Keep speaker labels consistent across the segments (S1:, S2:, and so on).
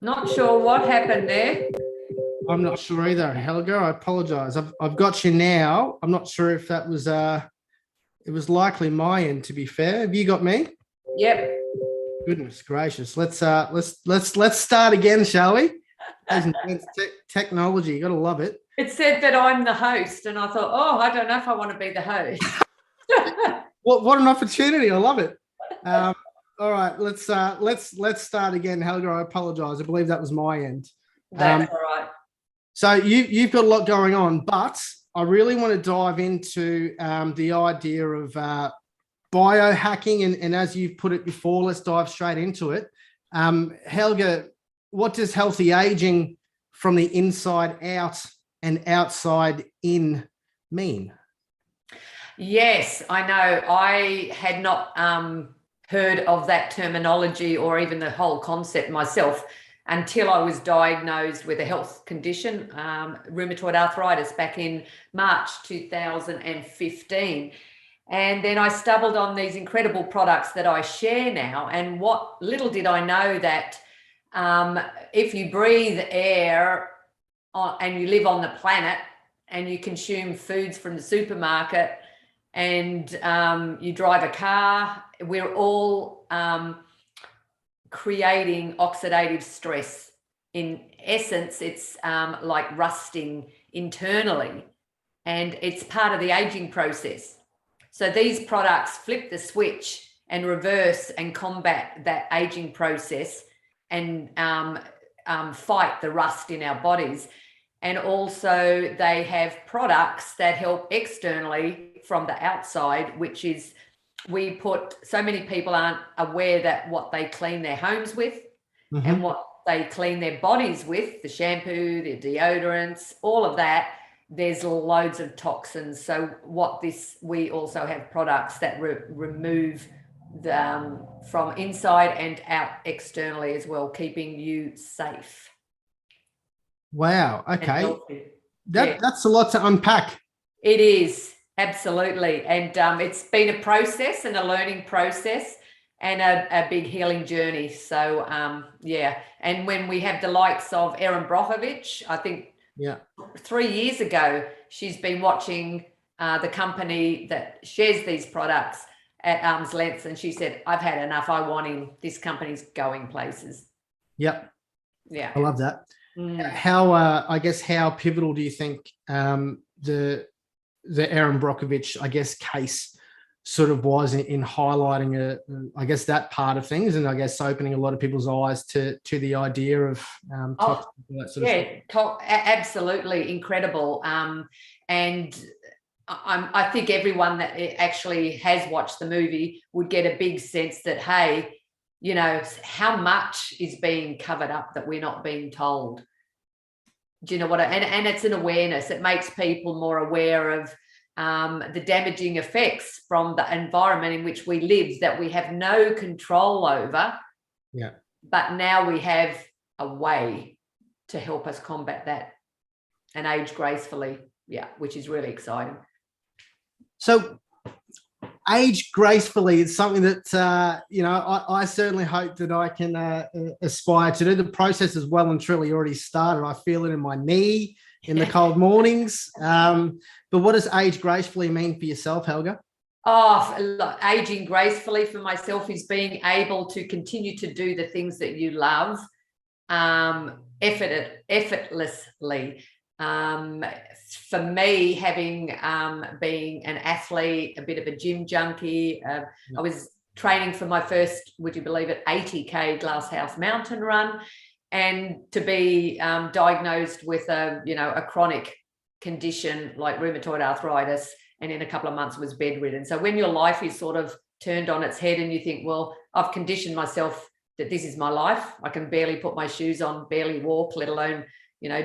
S1: Not sure what happened there.
S2: I'm not sure either, Helga. I apologize. I've got you now. I'm not sure if that was it was likely my end, to be fair. Have you got me?
S1: Yep.
S2: Goodness gracious. Let's start again, shall we? Ladies and gents, technology, you gotta love it.
S1: It said that I'm the host, and I thought, oh, I don't know if I want to be the host.
S2: What an opportunity. I love it. All right, let's start again, Helga. I apologize. I believe that was my end.
S1: That's all right.
S2: So you've got a lot going on, but I really want to dive into the idea of biohacking, and as you've put it before, let's dive straight into it. Helga, what does healthy aging from the inside out and outside in mean?
S1: Yes, I know. I had not heard of that terminology or even the whole concept myself until I was diagnosed with a health condition, rheumatoid arthritis, back in March 2015. And then I stumbled on these incredible products that I share now. And what little did I know that if you breathe air and you live on the planet and you consume foods from the supermarket and you drive a car, we're all creating oxidative stress. In essence, it's like rusting internally, and it's part of the aging process. So these products flip the switch and reverse and combat that aging process and fight the rust in our bodies. And also they have products that help externally from the outside, which is so many people aren't aware that what they clean their homes with and what they clean their bodies with, the shampoo, the deodorants, all of that, there's loads of toxins. So we also have products that remove from inside and out externally as well, keeping you safe.
S2: Wow. Okay. That's a lot to unpack.
S1: It is. Absolutely. And it's been a process and a learning process and a big healing journey. So, And when we have the likes of Erin Brockovich, I think 3 years ago, she's been watching the company that shares these products at arm's length. And she said, I've had enough. I want in. This company's going places.
S2: Yep.
S1: Yeah.
S2: I love that. How pivotal do you think the Erin Brockovich, case sort of was in highlighting that part of things, and opening a lot of people's eyes to the idea of that sort of stuff.
S1: Absolutely incredible. And I think everyone that actually has watched the movie would get a big sense that, hey, you know, how much is being covered up that we're not being told. Do you know what? And it's an awareness. It makes people more aware of the damaging effects from the environment in which we live that we have no control over.
S2: Yeah.
S1: But now we have a way to help us combat that and age gracefully. Yeah, which is really exciting.
S2: So age gracefully is something that, I certainly hope that I can aspire to do. The process is well and truly already started. I feel it in my knee in the cold mornings. But what does age gracefully mean for yourself, Helga?
S1: Oh, aging gracefully for myself is being able to continue to do the things that you love effortlessly. For me, having being an athlete, a bit of a gym junkie, I was training for my first, would you believe it, 80K Glasshouse mountain run, and to be diagnosed with a chronic condition like rheumatoid arthritis, and in a couple of months was bedridden. So when your life is sort of turned on its head and you think, well, I've conditioned myself that this is my life, I can barely put my shoes on, barely walk, let alone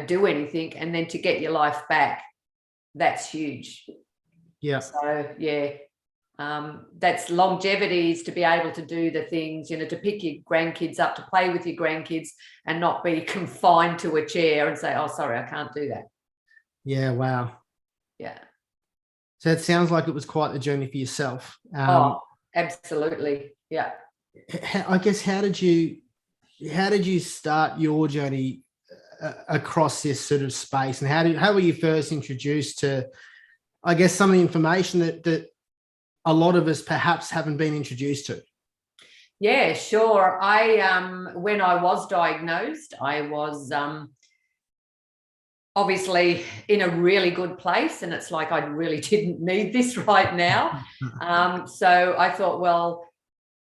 S1: do anything, and then to get your life back, that's huge.
S2: Yeah.
S1: So that's longevity, is to be able to do the things, to pick your grandkids up, to play with your grandkids, and not be confined to a chair and say, oh, sorry, I can't do that.
S2: Yeah. Wow.
S1: Yeah.
S2: So it sounds like it was quite the journey for yourself.
S1: Absolutely. Yeah.
S2: How did you how did you start your journey across this sort of space, and how were you first introduced to, I guess, some of the information that a lot of us perhaps haven't been introduced to?
S1: Yeah, sure. When I was diagnosed, I was obviously in a really good place, and it's like I really didn't need this right now. So I thought, well,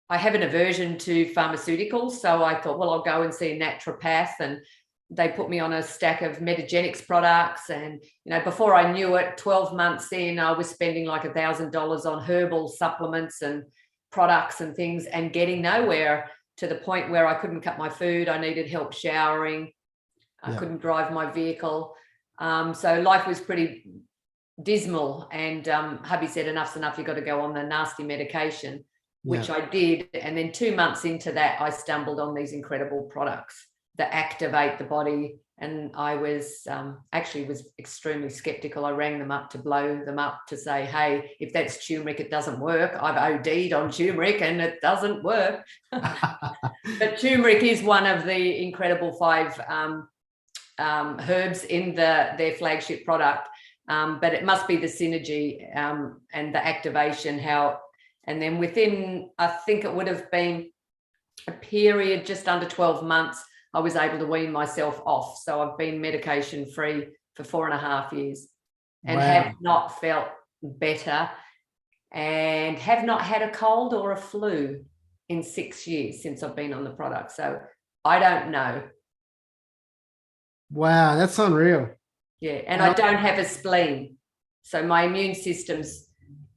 S1: I have an aversion to pharmaceuticals, so I thought, well, I'll go and see a naturopath, and they put me on a stack of Metagenics products. And before I knew it, 12 months in, I was spending like $1,000 on herbal supplements and products and things, and getting nowhere, to the point where I couldn't cut my food. I needed help showering. I couldn't drive my vehicle. So life was pretty dismal. And hubby said, enough's enough. You've got to go on the nasty medication, which I did. And then 2 months into that, I stumbled on these incredible products that activate the body. And I was actually was extremely skeptical. I rang them up to blow them up to say, hey, if that's turmeric, it doesn't work. I've OD'd on turmeric and it doesn't work. But turmeric is one of the incredible 5 herbs in their flagship product. But it must be the synergy and the activation, and then within, I think it would have been a period just under 12 months, I was able to wean myself off. So I've been medication free for 4.5 years, and have not felt better, and have not had a cold or a flu in 6 years since I've been on the product. So I don't know.
S2: Wow, that's unreal.
S1: Yeah, and I don't have a spleen. So my immune system's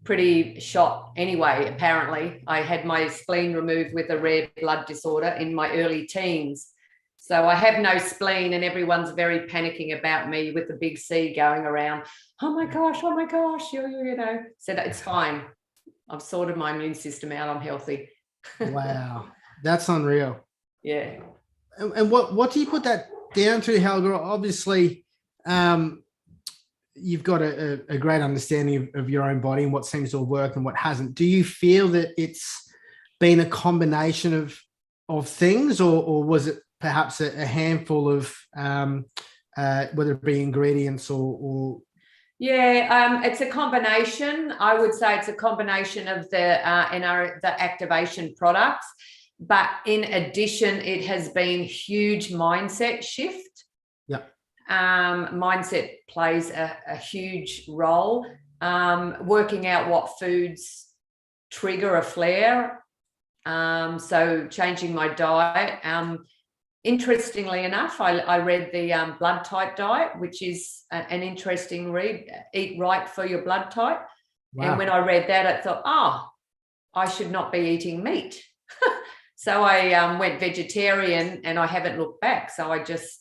S1: pretty shot anyway, apparently. I had my spleen removed with a rare blood disorder in my early teens. So I have no spleen, and everyone's very panicking about me with the big C going around. Oh my gosh, so it's fine. I've sorted my immune system out. I'm healthy.
S2: Wow, that's unreal.
S1: Yeah.
S2: And what do you put that down to, Helga? Obviously, you've got a great understanding of your own body and what seems to have worked and what hasn't. Do you feel that it's been a combination of things, or was it perhaps a handful of whether it be ingredients or
S1: Yeah, it's a combination. I would say it's a combination of the activation products, but in addition, it has been huge mindset shift.
S2: Yeah.
S1: Mindset plays a huge role. Working out what foods trigger a flare. So changing my diet. Interestingly enough, I read the blood type diet, which is an interesting read. Eat right for your blood type. Wow. And when I read that, I thought, I should not be eating meat. So I went vegetarian, and I haven't looked back. So I just,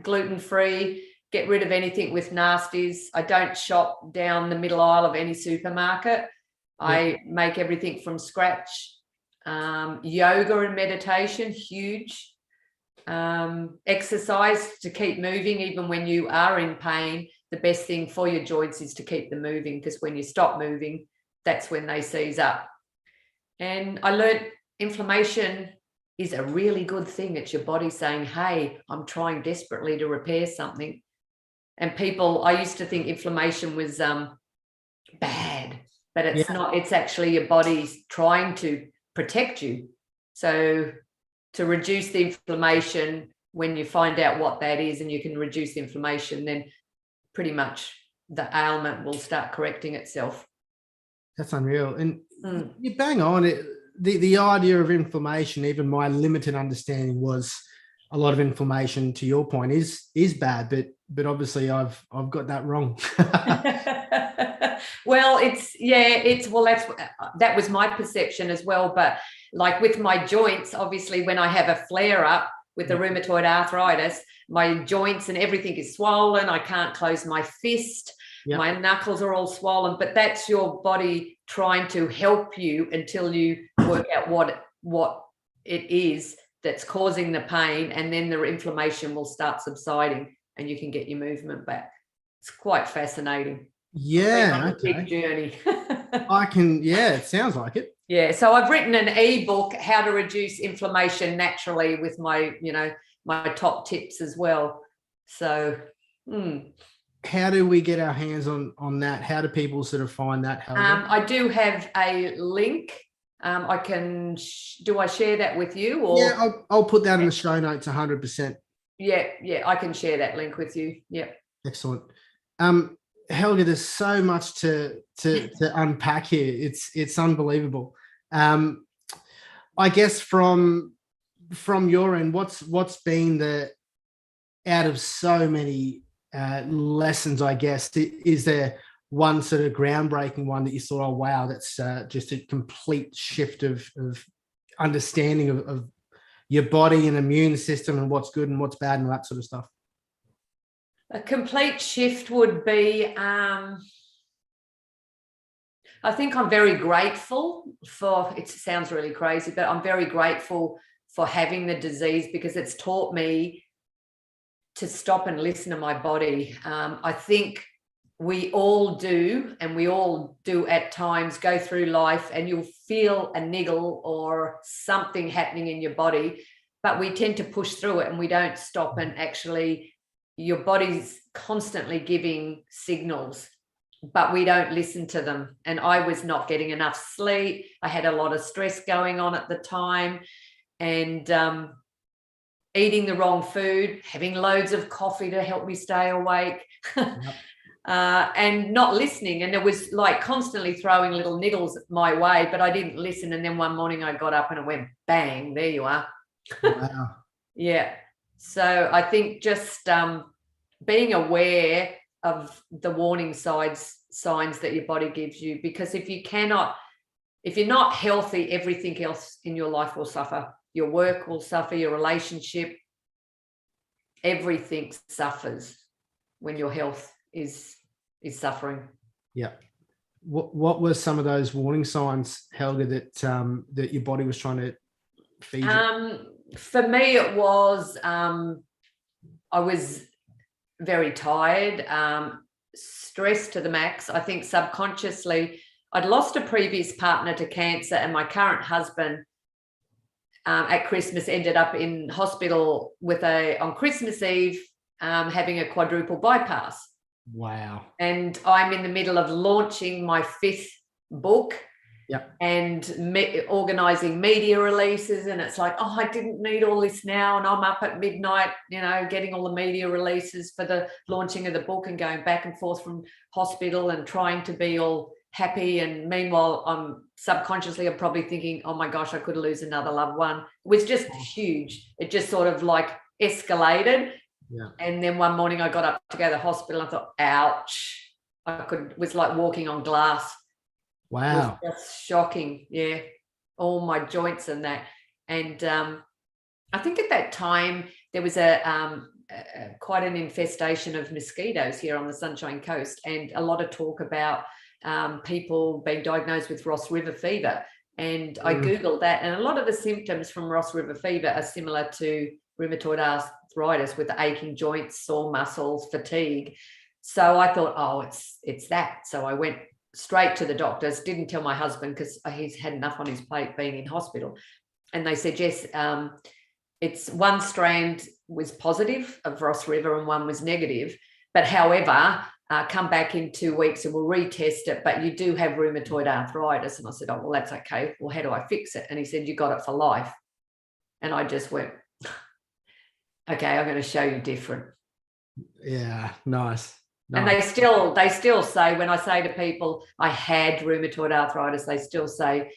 S1: gluten-free, get rid of anything with nasties. I don't shop down the middle aisle of any supermarket. I make everything from scratch. Yoga and meditation, huge. Exercise to keep moving, even when you are in pain. The best thing for your joints is to keep them moving, because when you stop moving, that's when they seize up. And I learned inflammation is a really good thing. It's your body saying, hey, I'm trying desperately to repair something. And I used to think inflammation was bad, but it's not. It's actually your body's trying to protect you. So to reduce the inflammation, when you find out what that is and you can reduce the inflammation, then pretty much the ailment will start correcting itself. That's
S2: unreal. And you bang on it. The idea of inflammation, even my limited understanding was a lot of inflammation, to your point, is bad, but obviously I've got that wrong.
S1: Well, that was my perception as well. But like with my joints, obviously when I have a flare up with the rheumatoid arthritis, my joints and everything is swollen. I can't close my fist. Yep. My knuckles are all swollen, but that's your body trying to help you until you work out what it is that's causing the pain, and then the inflammation will start subsiding and you can get your movement back. It's quite fascinating.
S2: Yeah,
S1: okay. Big journey.
S2: I can, it sounds like it.
S1: Yeah. So I've written an ebook, How to Reduce Inflammation Naturally, with my, my top tips as well. So,
S2: how do we get our hands on that? How do people sort of find that, Helga?
S1: I do have a link. I can, do I share that with you? Or
S2: Yeah, I'll put that in the show notes 100%.
S1: Yeah, I can share that link with you. Yeah.
S2: Excellent. Helga, there's so much to unpack here. It's unbelievable. I guess from your end, what's been the, out of so many lessons, I guess, is there one sort of groundbreaking one that you thought, oh wow, that's just a complete shift of understanding of your body and immune system and what's good and what's bad and that sort of stuff?
S1: A complete shift would be, I think I'm very grateful for, it sounds really crazy, but I'm very grateful for having the disease, because it's taught me to stop and listen to my body. I think we all do, and we all do at times go through life and you'll feel a niggle or something happening in your body, but we tend to push through it and we don't stop, and actually your body's constantly giving signals, but we don't listen to them. And I was not getting enough sleep. I had a lot of stress going on at the time, and eating the wrong food, having loads of coffee to help me stay awake. Yep. And not listening. And it was like constantly throwing little niggles my way, but I didn't listen. And then one morning I got up and it went bang, there you are.
S2: Wow.
S1: Yeah. So I think just being aware of the warning signs that your body gives you, because if you're not healthy, everything else in your life will suffer. Your work will suffer, your relationship, everything suffers when your health is suffering.
S2: Yeah. What were some of those warning signs, Helga, that your body was trying to feed you?
S1: For me, it was I was very tired, stressed to the max. I think subconsciously I'd lost a previous partner to cancer, and my current husband at Christmas ended up in hospital on Christmas Eve, having a quadruple bypass.
S2: Wow.
S1: And I'm in the middle of launching my 5th book.
S2: Yep.
S1: And organizing media releases, and it's like, oh, I didn't need all this now, and I'm up at midnight, getting all the media releases for the launching of the book, and going back and forth from hospital and trying to be all happy. And meanwhile, I'm probably thinking, oh my gosh, I could lose another loved one. It was just huge. It just sort of like escalated.
S2: Yeah.
S1: And then one morning I got up to go to the hospital and I thought, ouch. It was like walking on glass.
S2: Wow.
S1: It was just shocking. Yeah. All my joints and that. And I think at that time there was quite an infestation of mosquitoes here on the Sunshine Coast, and a lot of talk about people being diagnosed with Ross River fever. And I Googled that, and a lot of the symptoms from Ross River fever are similar to rheumatoid arthritis, with the aching joints, sore muscles, fatigue. So I thought, oh, it's that. So I went straight to the doctors, didn't tell my husband because he's had enough on his plate being in hospital. And they said, yes, it's one strand was positive of Ross River and one was negative. But however, come back in 2 weeks and we'll retest it. But you do have rheumatoid arthritis. And I said, oh, well, that's okay. Well, how do I fix it? And he said, you got it for life. And I just went, okay, I'm going to show you different.
S2: Yeah, nice.
S1: And they still say, when I say to people, I had rheumatoid arthritis, they still say,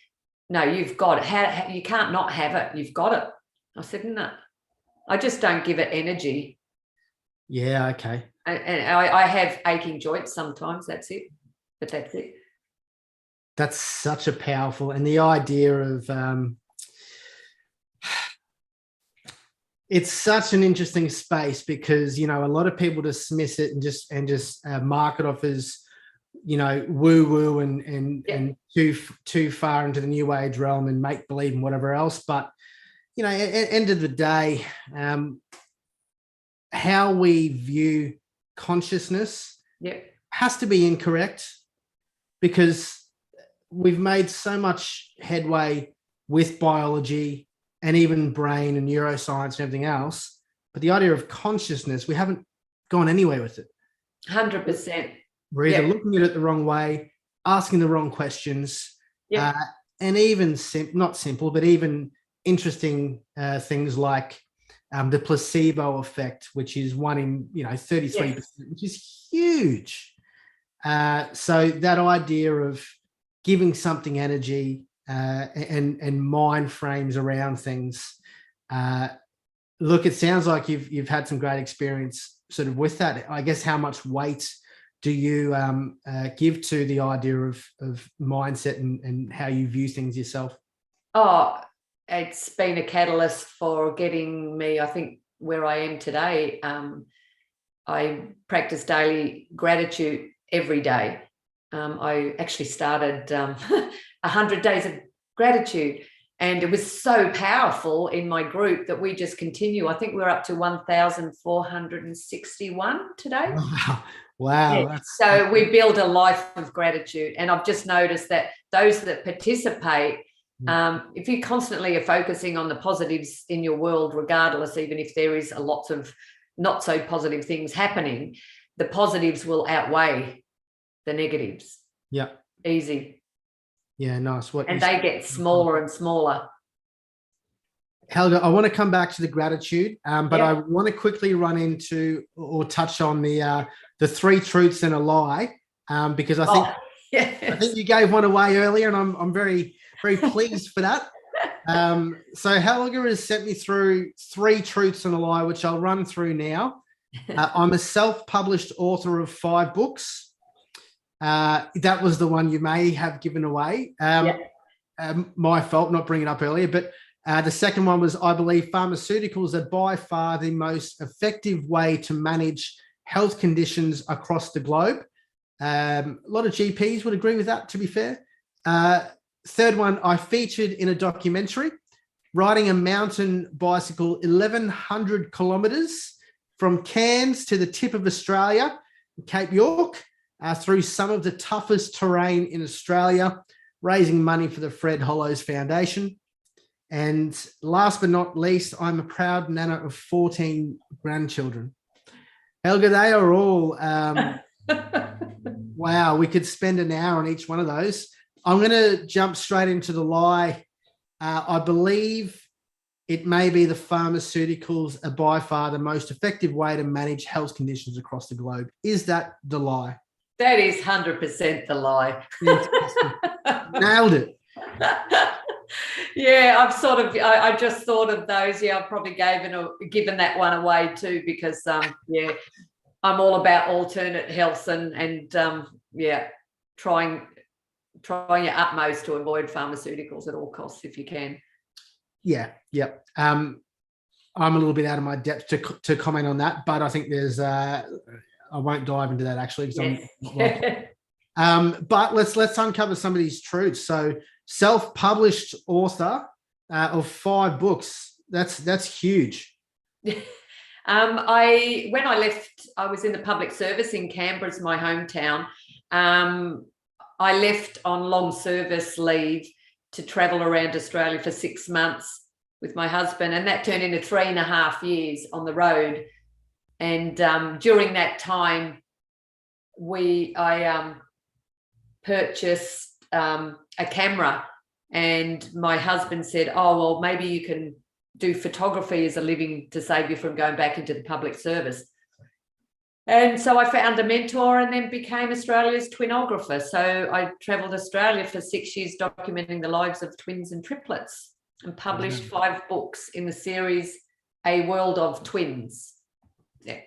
S1: no, you've got it. You can't not have it. You've got it. I said, no, I just don't give it energy.
S2: Yeah, okay.
S1: And I have aching joints sometimes. That's it. But that's it.
S2: That's such a powerful, and the idea of it's such an interesting space, because a lot of people dismiss it and just mark it off as woo woo and too far into the new age realm and make believe and whatever else. But at end of the day, how we view consciousness has to be incorrect, because we've made so much headway with biology and even brain and neuroscience and everything else. But the idea of consciousness, we haven't gone anywhere with it.
S1: 100%.
S2: We're either looking at it the wrong way, asking the wrong questions, and even not simple, but even interesting things like the placebo effect, which is 1 in 33%, which is huge. So that idea of giving something energy and mind frames around things. Look, it sounds like you've had some great experience sort of with that. I guess how much weight do you give to the idea of mindset and how you view things yourself?
S1: Oh, it's been a catalyst for getting me, I think, where I am today. I practice daily gratitude every day. I actually started 100 days of gratitude, and it was so powerful in my group that we just continue. I think we're up to 1,461 today.
S2: Wow.
S1: Yeah. So we build a life of gratitude. And I've just noticed that those that participate, if you constantly are focusing on the positives in your world, regardless, even if there is a lot of not so positive things happening, the positives will outweigh the negatives.
S2: Yeah.
S1: Easy.
S2: Yeah, nice.
S1: And they get smaller and smaller.
S2: Helga, I want to come back to the gratitude, but I want to quickly run into or touch on the 3 truths and a lie, because I think you gave one away earlier, and I'm very, very pleased for that. So Helga has sent me through 3 truths and a lie, which I'll run through now. I'm a self-published author of 5 books. That was the one you may have given away. My fault not bringing it up earlier, but the second one was, I believe pharmaceuticals are by far the most effective way to manage health conditions across the globe. A lot of GPs would agree with that, to be fair. Third one, I featured in a documentary riding a mountain bicycle 1,100 kilometres from Cairns to the tip of Australia, Cape York, through some of the toughest terrain in Australia, raising money for the Fred Hollows Foundation. And last but not least, I'm a proud nana of 14 grandchildren. Helga, they are all, wow, we could spend an hour on each one of those. I'm going to jump straight into the lie. I believe it may be the pharmaceuticals are by far the most effective way to manage health conditions across the globe. Is that the lie?
S1: That is 100% the lie.
S2: Nailed it.
S1: Yeah, I just thought of those. Yeah, I've probably given that one away too, because I'm all about alternate health and trying your utmost to avoid pharmaceuticals at all costs if you can. Yeah.
S2: I'm a little bit out of my depth to comment on that, but I think there's I won't dive into that actually. But let's uncover some of these truths. So, self-published author of 5 books. That's huge.
S1: When I left, I was in the public service in Canberra, my hometown. I left on long service leave to travel around Australia for 6 months with my husband, and that turned into 3.5 years on the road. And during that time, I purchased a camera, and my husband said, oh, well, maybe you can do photography as a living to save you from going back into the public service. And so I found a mentor and then became Australia's twinographer. So I travelled Australia for 6 years documenting the lives of twins and triplets, and published 5 books in the series A World of Twins. Yeah.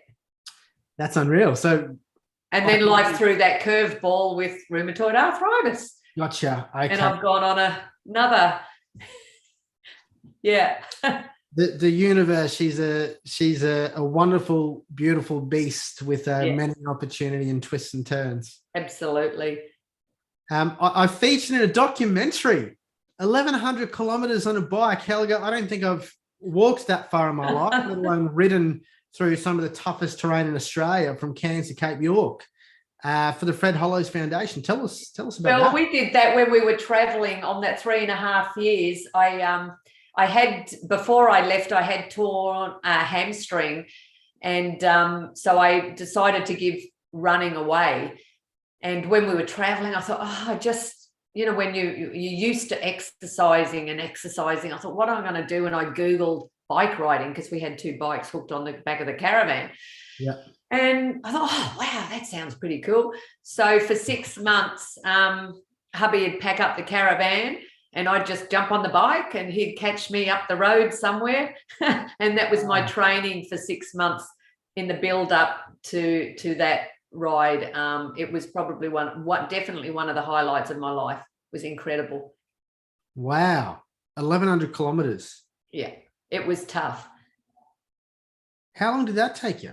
S1: That's unreal. So, and then life threw that curveball with rheumatoid arthritis.
S2: Gotcha. Okay.
S1: And I've gone on another. Yeah.
S2: The universe, she's a wonderful, beautiful beast with many opportunity and twists and turns.
S1: Absolutely.
S2: I featured in a documentary, 1,100 kilometers on a bike. Helga, I don't think I've walked that far in my life, let alone ridden through some of the toughest terrain in Australia from Cairns to Cape York. for the Fred Hollows Foundation. Tell us about that.
S1: Well, we did that when we were traveling on that 3.5 years. I had, before I left, I had torn a hamstring, and so I decided to give running away. And when we were traveling, I thought, I just, when you're used to exercising, I thought, what am I going to do? And I Googled bike riding, because we had 2 bikes hooked on the back of the caravan.
S2: Yeah.
S1: And I thought, wow, that sounds pretty cool. So for 6 months, hubby would pack up the caravan and I'd just jump on the bike and he'd catch me up the road somewhere. And that was my training for 6 months in the build up to that ride. It was probably definitely one of the highlights of my life. It was incredible.
S2: Wow. 1,100 kilometers.
S1: Yeah, it was tough.
S2: How long did that take you?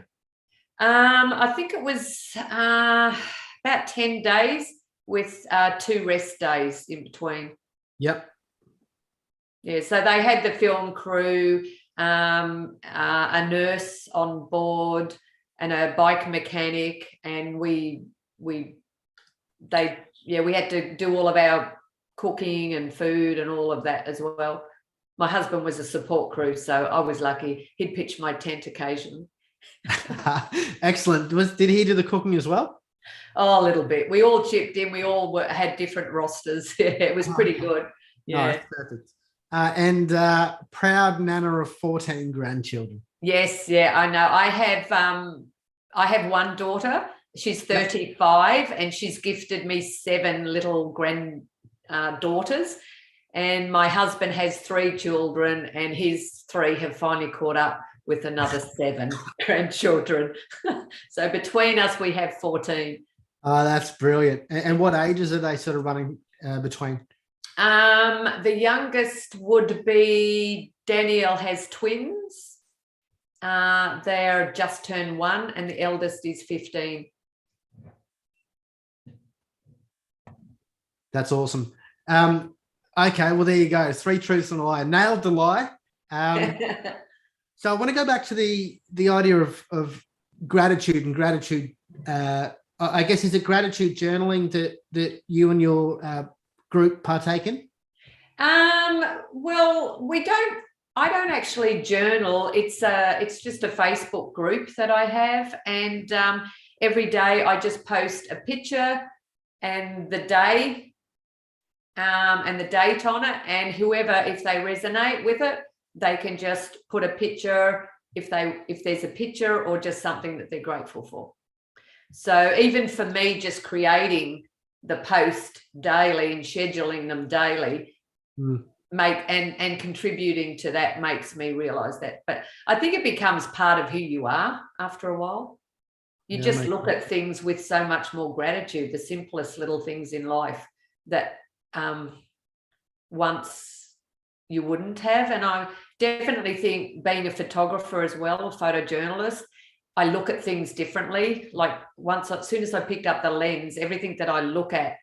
S1: I think it was about 10 days with 2 rest days in between.
S2: Yep.
S1: Yeah, so they had the film crew, a nurse on board and a bike mechanic, and we had to do all of our cooking and food and all of that as well. My husband was a support crew, so I was lucky. He'd pitch my tent occasionally.
S2: Excellent. Did he do the cooking as well?
S1: Oh, a little bit. We all chipped in. We all had different rosters. It was pretty good. Yeah,
S2: no, perfect. And proud nana of 14 grandchildren.
S1: Yes, yeah, I know. I have one daughter. She's 35, and she's gifted me 7 little daughters. And my husband has 3 children, and his 3 have finally caught up with another 7 grandchildren. So between us, we have 14.
S2: Oh, that's brilliant. And what ages are they sort of running between?
S1: The youngest would be, Danielle has twins. They're just turned 1, and the eldest is 15.
S2: That's awesome. Okay, well, there you go. 3 truths and a lie. Nailed the lie. So I want to go back to the idea of gratitude and gratitude. I guess, is it gratitude journaling that you and your group partake in?
S1: Well, I don't actually journal. It's just a Facebook group that I have, and every day I just post a picture and the day and the date on it, and whoever, if they resonate with it, they can just put a picture if there's a picture or just something that they're grateful for. So even for me, just creating the post daily and scheduling them daily and contributing to that makes me realize that. But I think it becomes part of who you are after a while. You just look at things with so much more gratitude, the simplest little things in life that once you wouldn't have. And I definitely think, being a photographer as well, a photojournalist, I look at things differently. Like as soon as I picked up the lens, everything that I look at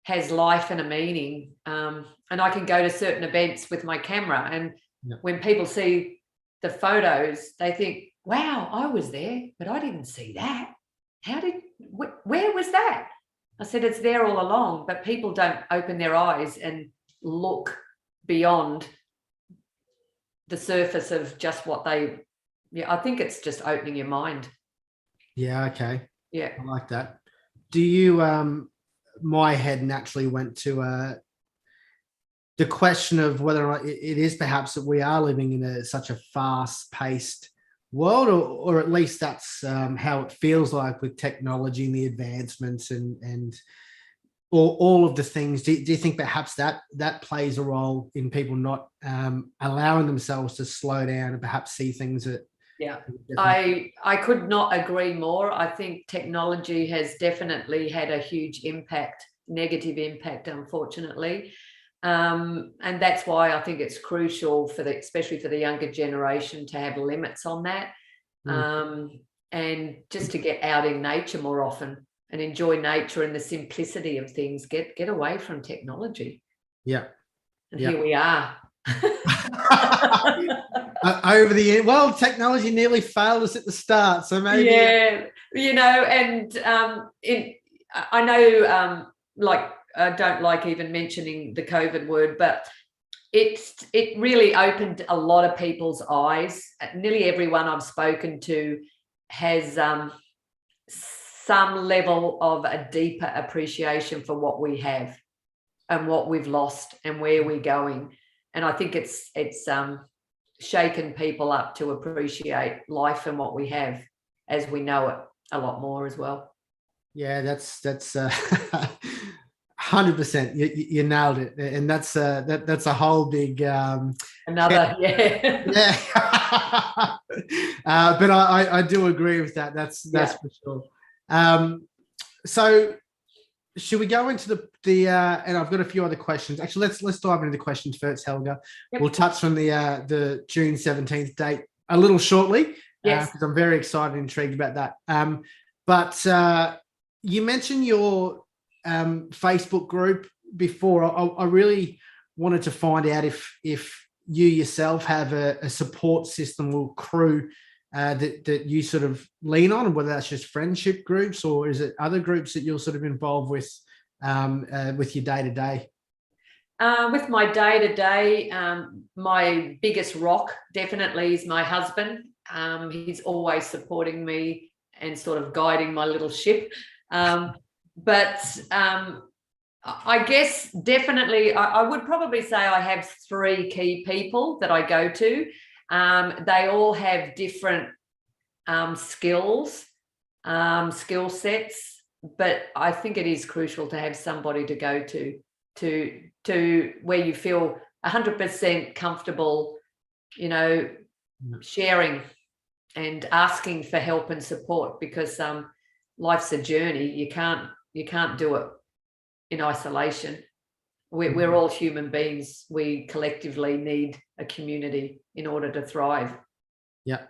S1: has life and a meaning. And I can go to certain events with my camera, and when people see the photos, they think, wow, I was there, but I didn't see that. Where was that? I said, it's there all along, but people don't open their eyes and look beyond the surface of just what I think it's just opening your mind. Yeah,
S2: okay.
S1: Yeah.
S2: I like that. Do you, my head naturally went to the question of whether or not it is perhaps that we are living in such a fast-paced world, or at least that's how it feels like with technology and the advancements and all of the things. Do you think perhaps that plays a role in people not allowing themselves to slow down and perhaps see things that?
S1: Yeah, I could not agree more. I think technology has definitely had a huge impact, negative impact, unfortunately. And that's why I think it's crucial especially for the younger generation, to have limits on that. And just to get out in nature more often and enjoy nature and the simplicity of things. Get away from technology.
S2: Yeah.
S1: And here we are.
S2: Over the well, technology nearly failed us at the start, so maybe
S1: yeah, and I know, like, I don't like even mentioning the COVID word, but it really opened a lot of people's eyes. Nearly everyone I've spoken to has some level of a deeper appreciation for what we have and what we've lost and where we're going. And I think it's shaken people up to appreciate life and what we have as we know it a lot more as well.
S2: Yeah, that's 100%. You nailed it, and that's a whole big
S1: Another, yeah.
S2: yeah. But I do agree with that. That's for sure. So should we go into the and I've got a few other questions. Actually, let's dive into the questions first, Helga.
S1: Yep.
S2: We'll touch on the June 17th date a little shortly.
S1: Yes.
S2: Because I'm very excited and intrigued about that. But you mentioned your Facebook group before. I really wanted to find out if you yourself have a support system or crew that you sort of lean on, and whether that's just friendship groups or is it other groups that you're sort of involved with your day-to-day?
S1: With my day-to-day, my biggest rock definitely is my husband. He's always supporting me and sort of guiding my little ship. But I guess definitely I would probably say I have three key people that I go to. They all have different skill sets, but I think it is crucial to have somebody to go to where you feel 100% comfortable, sharing and asking for help and support, because life's a journey. You can't do it in isolation. We're all human beings. We collectively need a community in order to thrive.
S2: Yeah.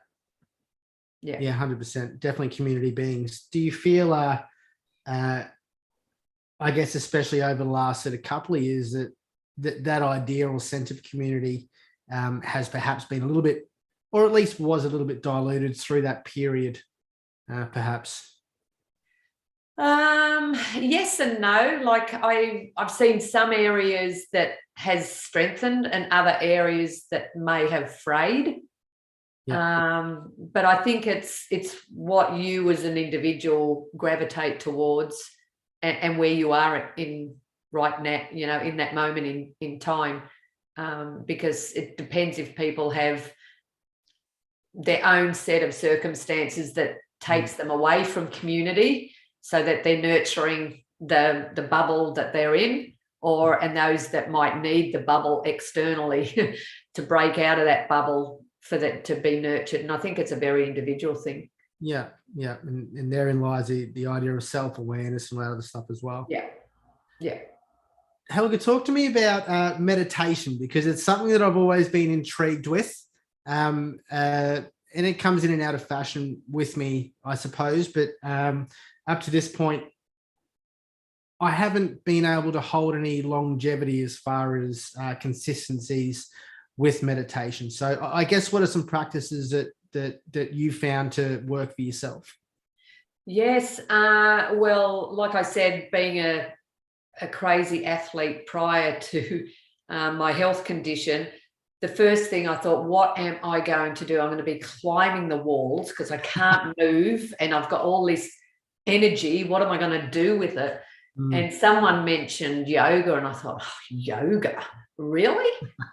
S1: Yeah.
S2: Yeah, 100%. Definitely community beings. Do you feel, I guess, especially over the last sort of couple of years, that idea or sense of community has perhaps been a little bit, or at least was a little bit diluted through that period, perhaps?
S1: Yes and no. Like I've seen some areas that has strengthened and other areas that may have frayed. Yeah. But I think it's what you as an individual gravitate towards and where you are in right now, in that moment in time. Because it depends if people have their own set of circumstances that takes them away from community, so that they're nurturing the bubble that they're in, and those that might need the bubble externally to break out of that bubble for that to be nurtured. And I think it's a very individual thing.
S2: Yeah. And therein lies the idea of self-awareness and all that other stuff as well.
S1: Yeah.
S2: Helga, talk to me about meditation, because it's something that I've always been intrigued with. And it comes in and out of fashion with me, I suppose. But up to this point, I haven't been able to hold any longevity as far as consistencies with meditation. So I guess, what are some practices that you found to work for yourself?
S1: Yes. Well, like I said, being a crazy athlete prior to my health condition, the first thing I thought, what am I going to do? I'm going to be climbing the walls because I can't move and I've got all this energy. What am I going to do with it? And someone mentioned yoga, and I thought, oh, yoga, really?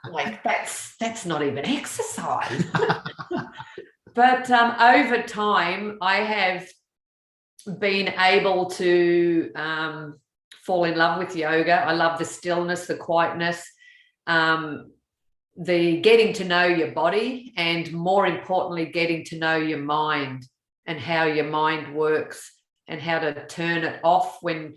S1: Like that's not even exercise. But over time, I have been able to fall in love with yoga. I love the stillness, the quietness, the getting to know your body, and more importantly, getting to know your mind and how your mind works and how to turn it off when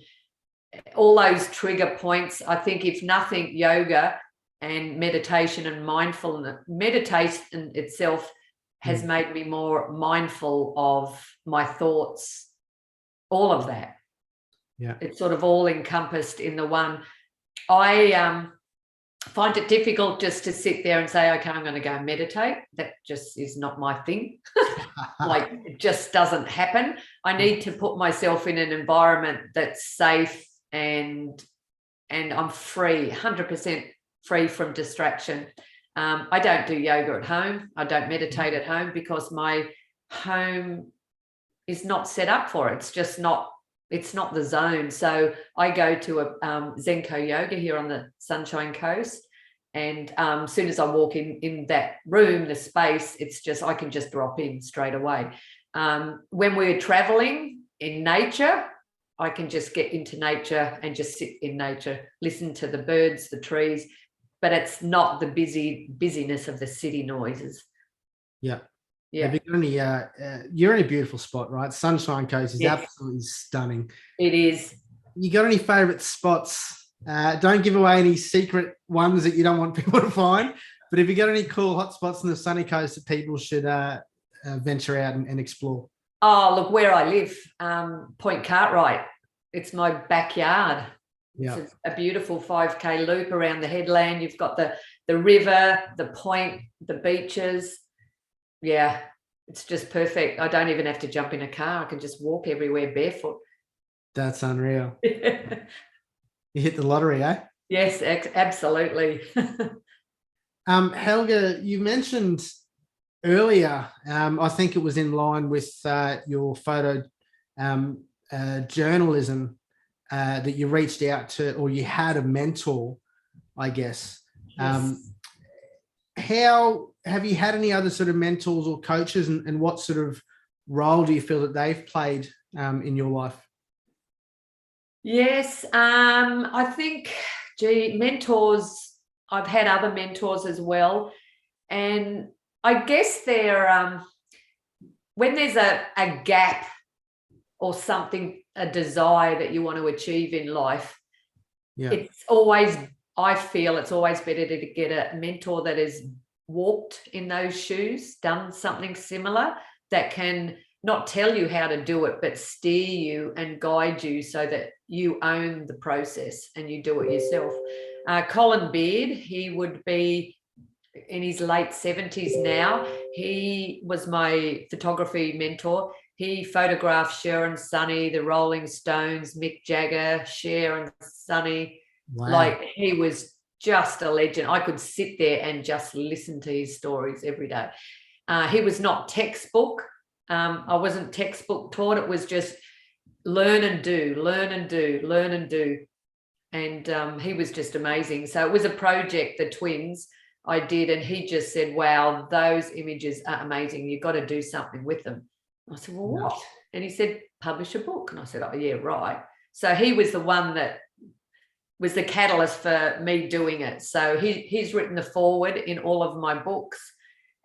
S1: all those trigger points. I think if nothing, yoga and meditation and mindfulness, meditation itself has made me more mindful of my thoughts, all of that. Yeah. It's sort of all encompassed in the one. I find it difficult just to sit there and say, okay, I'm going to go meditate. That just is not my thing. Like, it just doesn't happen. I need to put myself in an environment that's safe and I'm free, 100% free from distraction. I don't do yoga at home. I don't meditate at home because my home is not set up for it. It's just not, it's not the zone. So I go to a Zenko yoga here on the Sunshine Coast. And as soon as I walk in that room, the space, it's just, I can just drop in straight away. When we're traveling in nature, I can just get into nature and just sit in nature, listen to the birds, the trees, but it's not the busyness of the city noises.
S2: Yeah.
S1: Yeah.
S2: Have you got any, you're in a beautiful spot, right? Sunshine Coast is absolutely stunning.
S1: It is.
S2: You got any favorite spots? Don't give away any secret ones that you don't want people to find, but if you got any cool hot spots on the sunny coast that people should venture out and explore.
S1: Oh, look, where I live, Point Cartwright. It's my backyard.
S2: Yeah.
S1: It's a beautiful 5K loop around the headland. You've got the river, the point, the beaches. Yeah, it's just perfect. I don't even have to jump in a car. I can just walk everywhere barefoot.
S2: That's unreal. You hit the lottery, eh?
S1: Yes, absolutely.
S2: Helga, you mentioned earlier, I think it was in line with your photo journalism, that you reached out to, or you had a mentor, I guess.
S1: Yes.
S2: How have you had any other sort of mentors or coaches, and what sort of role do you feel that they've played in your life?
S1: Yes, I think, mentors, I've had other mentors as well. And I guess they're, when there's a gap or something, a desire that you want to achieve in life, it's always, I feel it's always better to get a mentor that has walked in those shoes, done something similar, that can not tell you how to do it, but steer you and guide you so that you own the process and you do it yourself. Colin Beard, he would be in his late 70s now. He was my photography mentor. He photographed Cher and Sonny, the Rolling Stones, Mick Jagger, Cher and Sonny.
S2: Wow.
S1: Like, he was just a legend. I could sit there and just listen to his stories every day. He was not textbook. I wasn't textbook taught. It was just learn and do, learn and do, learn and do. And he was just amazing. So it was a project, the twins, I did, and he just said, wow, those images are amazing. You've got to do something with them. I said, well, what? And he said, publish a book. And I said, oh, yeah, right. So he was the one that was the catalyst for me doing it. So he's written the foreword in all of my books.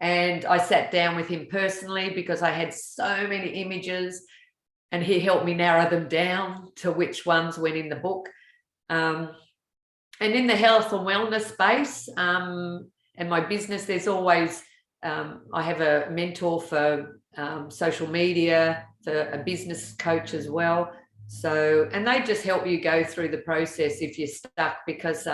S1: And I sat down with him personally because I had so many images, and he helped me narrow them down to which ones went in the book. And in the health and wellness space, and my business, there's always, I have a mentor for social media, for a business coach as well. So, and they just help you go through the process if you're stuck, because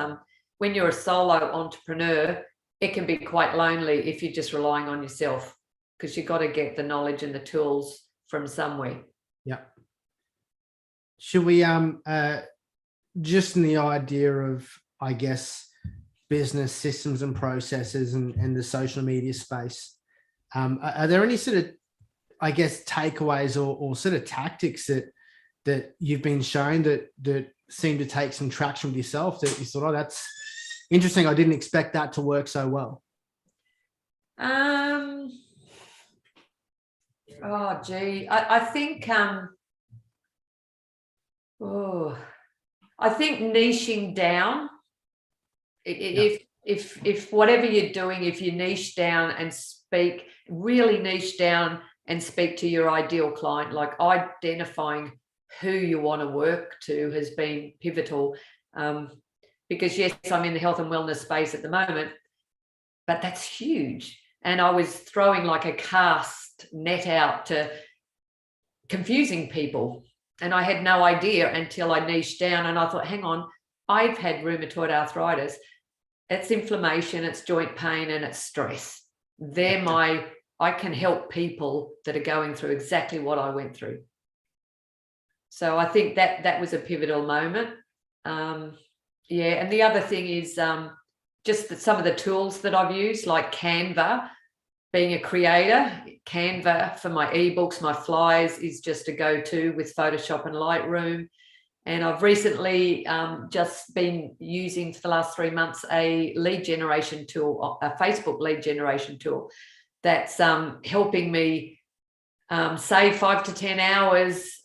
S1: when you're a solo entrepreneur, it can be quite lonely if you're just relying on yourself, because you've got to get the knowledge and the tools from somewhere.
S2: Yeah. Should we just in the idea of, I guess, business systems and processes and the social media space, are there any sort of, I guess, takeaways or sort of tactics that you've been shown that seem to take some traction with yourself, that you thought, oh, that's interesting, I didn't expect that to work so well?
S1: Oh, gee, I think I think niching down. If whatever you're doing, if you niche down and speak, really niche down and speak to your ideal client, like identifying who you want to work to has been pivotal. Because yes, I'm in the health and wellness space at the moment, but that's huge. And I was throwing like a cast net out to confusing people. And I had no idea until I niched down, and I thought, hang on, I've had rheumatoid arthritis. It's inflammation, it's joint pain, and it's stress. I can help people that are going through exactly what I went through. So I think that was a pivotal moment. And the other thing is just some of the tools that I've used, like Canva. Being a creator, Canva for my ebooks, my flyers is just a go-to with Photoshop and Lightroom. And I've recently just been using for the last 3 months a lead generation tool, a Facebook lead generation tool that's helping me save 5 to 10 hours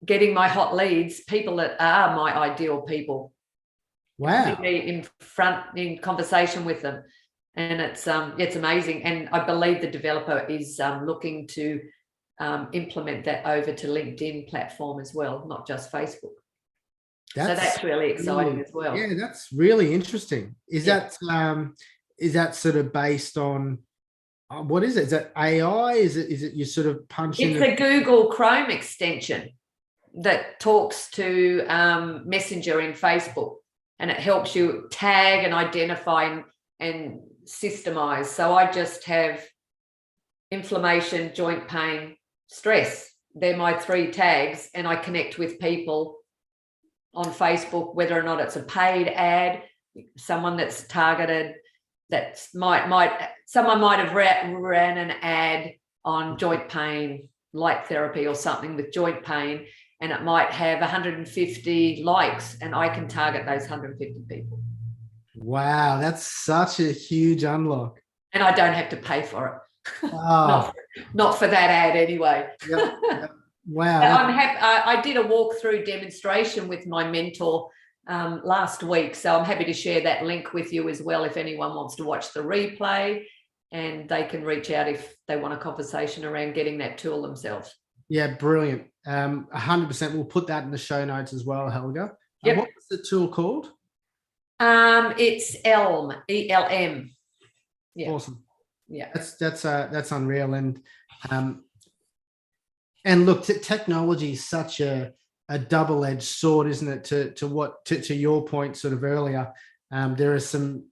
S1: getting my hot leads, people that are my ideal people.
S2: Wow.
S1: In conversation with them. And it's amazing. And I believe the developer is looking to implement that over to LinkedIn platform as well, not just Facebook. So that's really exciting as well.
S2: Yeah, that's really interesting. Is that sort of based on what is it? Is that AI? Is it you sort of punch in?
S1: It's a Google Chrome extension that talks to Messenger in Facebook, and it helps you tag and identify and systemize. So I just have inflammation, joint pain, stress. They're my 3 tags, and I connect with people on Facebook, whether or not it's a paid ad, someone that's targeted, someone might have ran an ad on joint pain, light therapy or something with joint pain, and it might have 150 likes, and I can target those 150 people.
S2: Wow, that's such a huge unlock.
S1: And I don't have to pay for it.
S2: Oh.
S1: not for that ad anyway.
S2: Yep. Wow.
S1: I did a walkthrough demonstration with my mentor last week, so I'm happy to share that link with you as well if anyone wants to watch the replay, and they can reach out if they want a conversation around getting that tool themselves. Yeah,
S2: brilliant. 100%. We'll put that in the show notes as well, Helga.
S1: Yep.
S2: What was the tool called?
S1: It's ELM, ELM. Yeah.
S2: Awesome.
S1: Yeah.
S2: That's unreal. And look, technology is such a double-edged sword, isn't it? To your point sort of earlier, there are some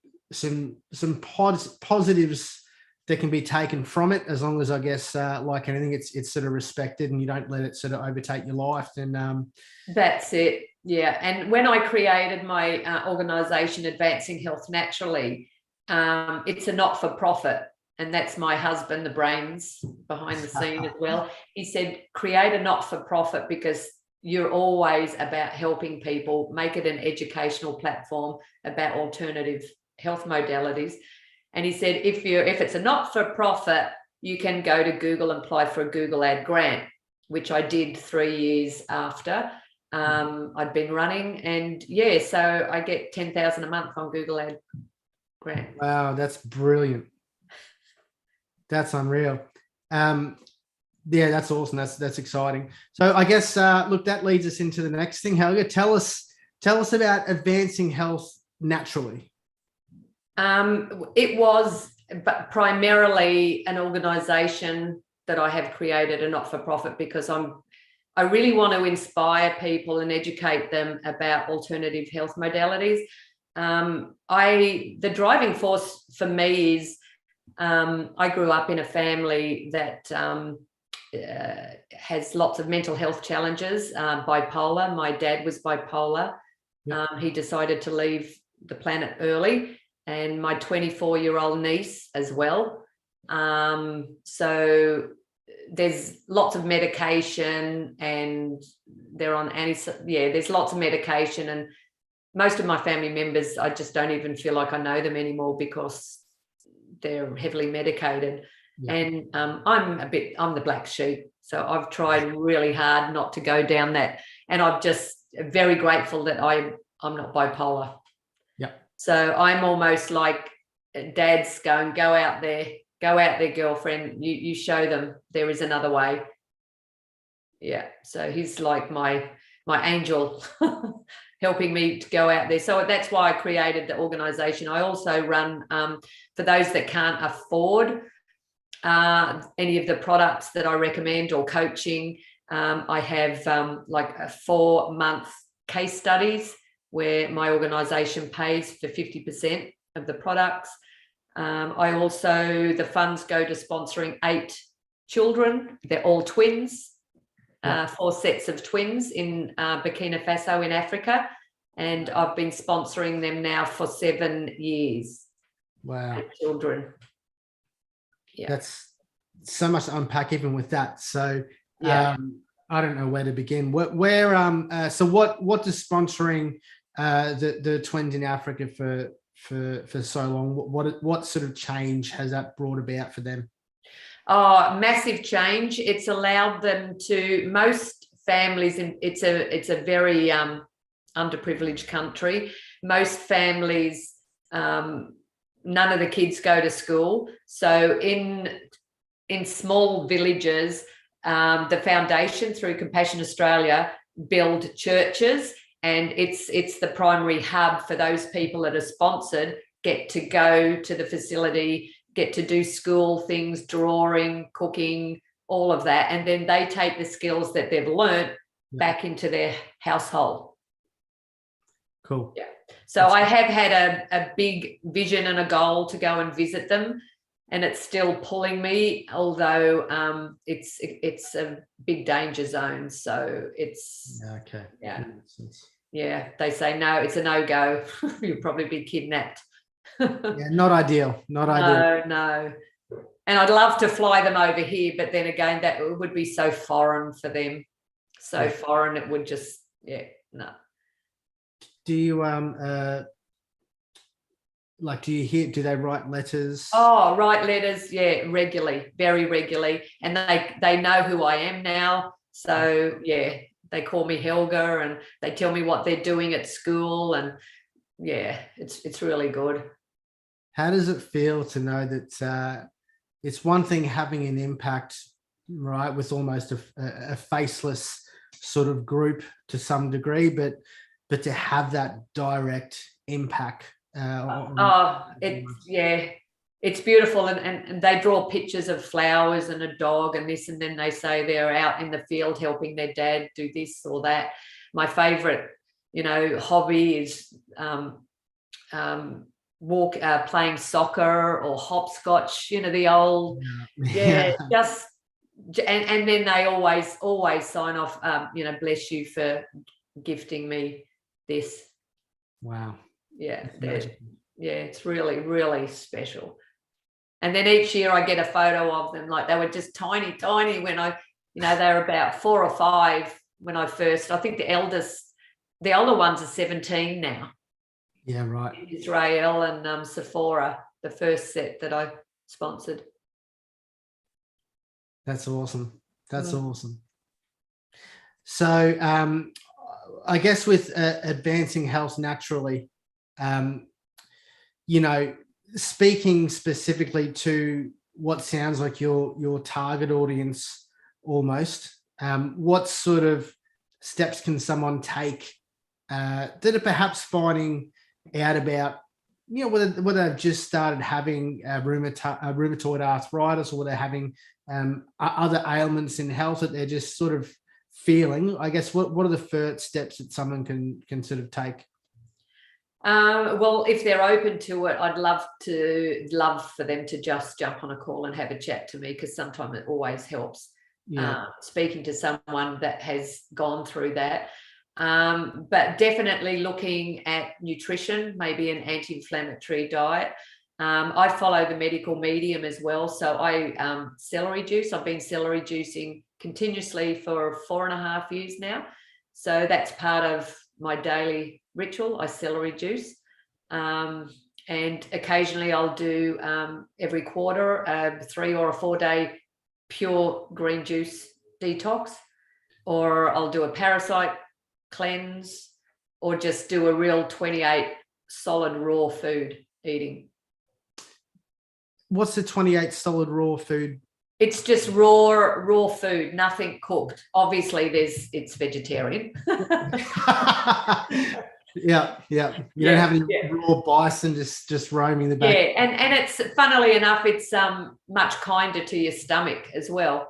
S2: positives that can be taken from it, as long as, I guess, like anything, it's sort of respected and you don't let it sort of overtake your life. And
S1: that's it. Yeah. And when I created my organization, Advancing Health Naturally, it's a not-for-profit. And that's my husband, the brains behind the scene as well. He said, create a not-for-profit because you're always about helping people, make it an educational platform about alternative health modalities. And he said, if it's a not-for-profit, you can go to Google and apply for a Google ad grant, which I did 3 years after I'd been running. And yeah, so I get $10,000 a month on Google ad grant.
S2: Wow, that's brilliant. That's unreal. Yeah, that's awesome. That's exciting. So I guess, look, that leads us into the next thing. Helga, tell us about Advancing Health Naturally.
S1: It was primarily an organization that I have created, a not-for-profit, because I really want to inspire people and educate them about alternative health modalities. The driving force for me is I grew up in a family that has lots of mental health challenges, bipolar. My dad was bipolar. Yep. He decided to leave the planet early, and my 24-year-old niece as well. So there's lots of medication, and they're on there's lots of medication, and most of my family members, I just don't even feel like I know them anymore because they're heavily medicated. Yeah. And I'm the black sheep. So I've tried really hard not to go down that. And I'm just very grateful that I'm not bipolar.
S2: Yeah.
S1: So I'm almost like dad's going, go out there, girlfriend. You show them there is another way. Yeah. So he's like my angel helping me to go out there. So that's why I created the organization. I also run, for those that can't afford any of the products that I recommend or coaching, I have like a 4-month case studies where my organisation pays for 50% of the products. The funds go to sponsoring 8 children. They're all twins, 4 sets of twins in Burkina Faso in Africa. And I've been sponsoring them now for 7 years.
S2: Wow.
S1: 8 children. Yeah.
S2: That's so much to unpack even with that. So I don't know where to begin. So what does sponsoring the twins in Africa for so long, what sort of change has that brought about for them?
S1: Oh, massive change. It's allowed them to, most families, it's a very underprivileged country. Most families, none of the kids go to school. So in small villages, the foundation through Compassion Australia build churches, and it's the primary hub for those people that are sponsored, get to go to the facility, get to do school things, drawing, cooking, all of that. And then they take the skills that they've learnt back into their household.
S2: Cool.
S1: Yeah. So I have had a big vision and a goal to go and visit them, and it's still pulling me, although it's a big danger zone. So it's they say no, it's a no-go. You'll probably be kidnapped.
S2: Not ideal.
S1: No. And I'd love to fly them over here, but then again, that would be so foreign for them. So foreign, it would just no.
S2: Do you do they write letters?
S1: Oh, write letters, regularly, very regularly. And they know who I am now. So they call me Helga, and they tell me what they're doing at school, and it's really good.
S2: How does it feel to know that it's one thing having an impact, right, with almost a faceless sort of group to some degree, but to have that direct impact? It's beautiful, and they draw pictures of flowers and a dog and this, and then they say they're out in the field helping their dad do this or that. My favorite, hobby is playing soccer or hopscotch, the old just, and then they always sign off, bless you for gifting me this. Wow.
S1: It's really, really special. And then each year I get a photo of them, like they were just tiny when I, they're about 4 or 5 when I first, I think the older ones are 17 now.
S2: Yeah, right.
S1: Israel and Sephora, the first set that I sponsored.
S2: That's awesome. Awesome. So I guess with advancing health naturally, speaking specifically to what sounds like your target audience almost, what sort of steps can someone take that are perhaps finding out about, whether they've just started having rheumatoid arthritis, or they're having other ailments in health that they're just sort of feeling? I guess what are the first steps that someone can sort of take?
S1: Well, if they're open to it, I'd love for them to just jump on a call and have a chat to me, because sometimes it always helps speaking to someone that has gone through that. But definitely looking at nutrition, maybe an anti-inflammatory diet. I follow the medical medium as well. So I celery juice. I've been celery juicing continuously for 4.5 years now. So that's part of my daily ritual. I celery juice. And occasionally I'll do every quarter a 3 or a 4 day pure green juice detox, or I'll do a parasite cleanse, or just do a real 28 solid raw food eating.
S2: What's the 28 solid raw food?
S1: It's just raw food, nothing cooked. Obviously it's vegetarian.
S2: Yeah. You don't have any raw bison just roaming the back.
S1: Yeah, and it's, funnily enough, it's much kinder to your stomach as well.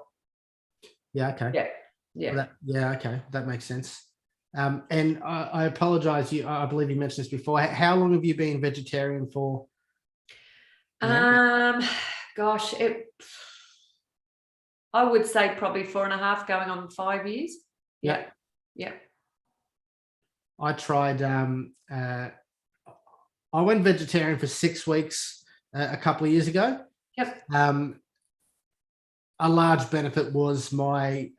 S2: Yeah, okay.
S1: Yeah.
S2: Well, okay, that makes sense. And I apologize. I believe you mentioned this before. How long have you been vegetarian for?
S1: Gosh, I would say probably 4.5, going on 5 years. Yeah.
S2: I tried. I went vegetarian for 6 weeks a couple of years ago.
S1: Yep.
S2: A large benefit was my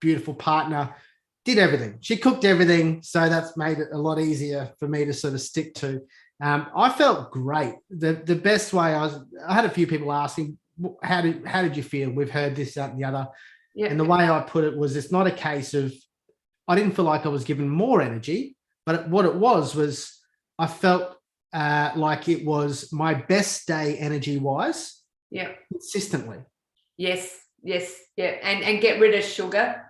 S2: beautiful partner did everything. She cooked everything, so that's made it a lot easier for me to sort of stick to. I felt great. The best way I had a few people asking, how did you feel? We've heard this, that, and the other.
S1: Yep.
S2: And the way I put it was, it's not a case of, I didn't feel like I was given more energy, but what it was I felt like it was my best day energy wise.
S1: Yeah.
S2: Consistently.
S1: Yes. Yeah. And get rid of sugar.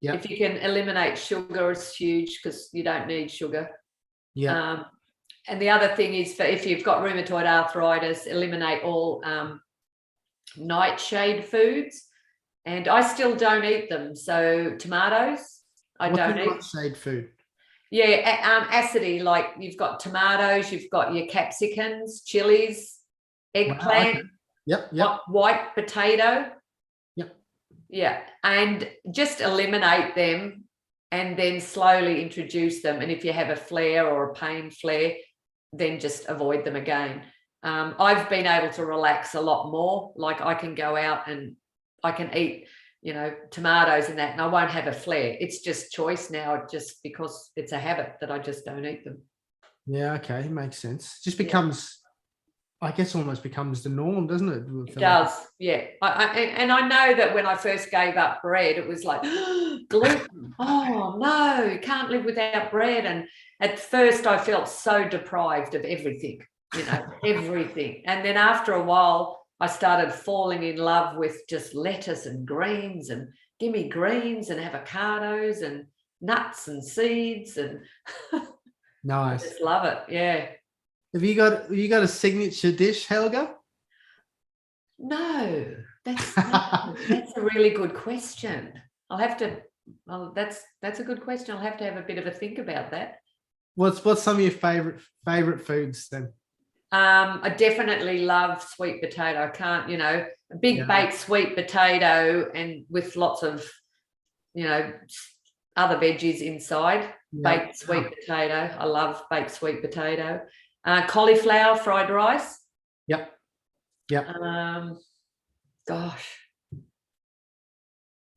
S2: Yeah.
S1: If you can eliminate sugar, it's huge, because you don't need sugar.
S2: Yeah.
S1: And the other thing is, if you've got rheumatoid arthritis, eliminate all Nightshade Foods. And I still don't eat them. So tomatoes, I don't eat.
S2: Nightshade food?
S1: Yeah, acidy, like you've got tomatoes, you've got your capsicums, chilies, eggplant,
S2: Wow, okay. Yep.
S1: White potato.
S2: Yep.
S1: Yeah, and just eliminate them and then slowly introduce them. And if you have a flare or a pain flare, then just avoid them again. I've been able to relax a lot more. Like, I can go out and I can eat, tomatoes and that, and I won't have a flare. It's just choice now, just because it's a habit that I just don't eat them.
S2: Yeah, okay, makes sense. Just becomes, I guess, almost becomes the norm, doesn't it?
S1: It does, yeah. And I know that when I first gave up bread, it was like, gluten. Oh no, can't live without bread. And at first I felt so deprived of everything, everything. And then after a while, I started falling in love with just lettuce and greens, and give me greens and avocados and nuts and seeds, and
S2: nice.
S1: I just love it. Yeah.
S2: Have you got a signature dish, Helga?
S1: No, that's a really good question. That's a good question. I'll have to have a bit of a think about that.
S2: What's some of your favorite foods then?
S1: I definitely love sweet potato. I can't, a big baked sweet potato, and with lots of, other veggies inside. Baked sweet potato. I love baked sweet potato. Cauliflower fried rice.
S2: Yep.
S1: Gosh.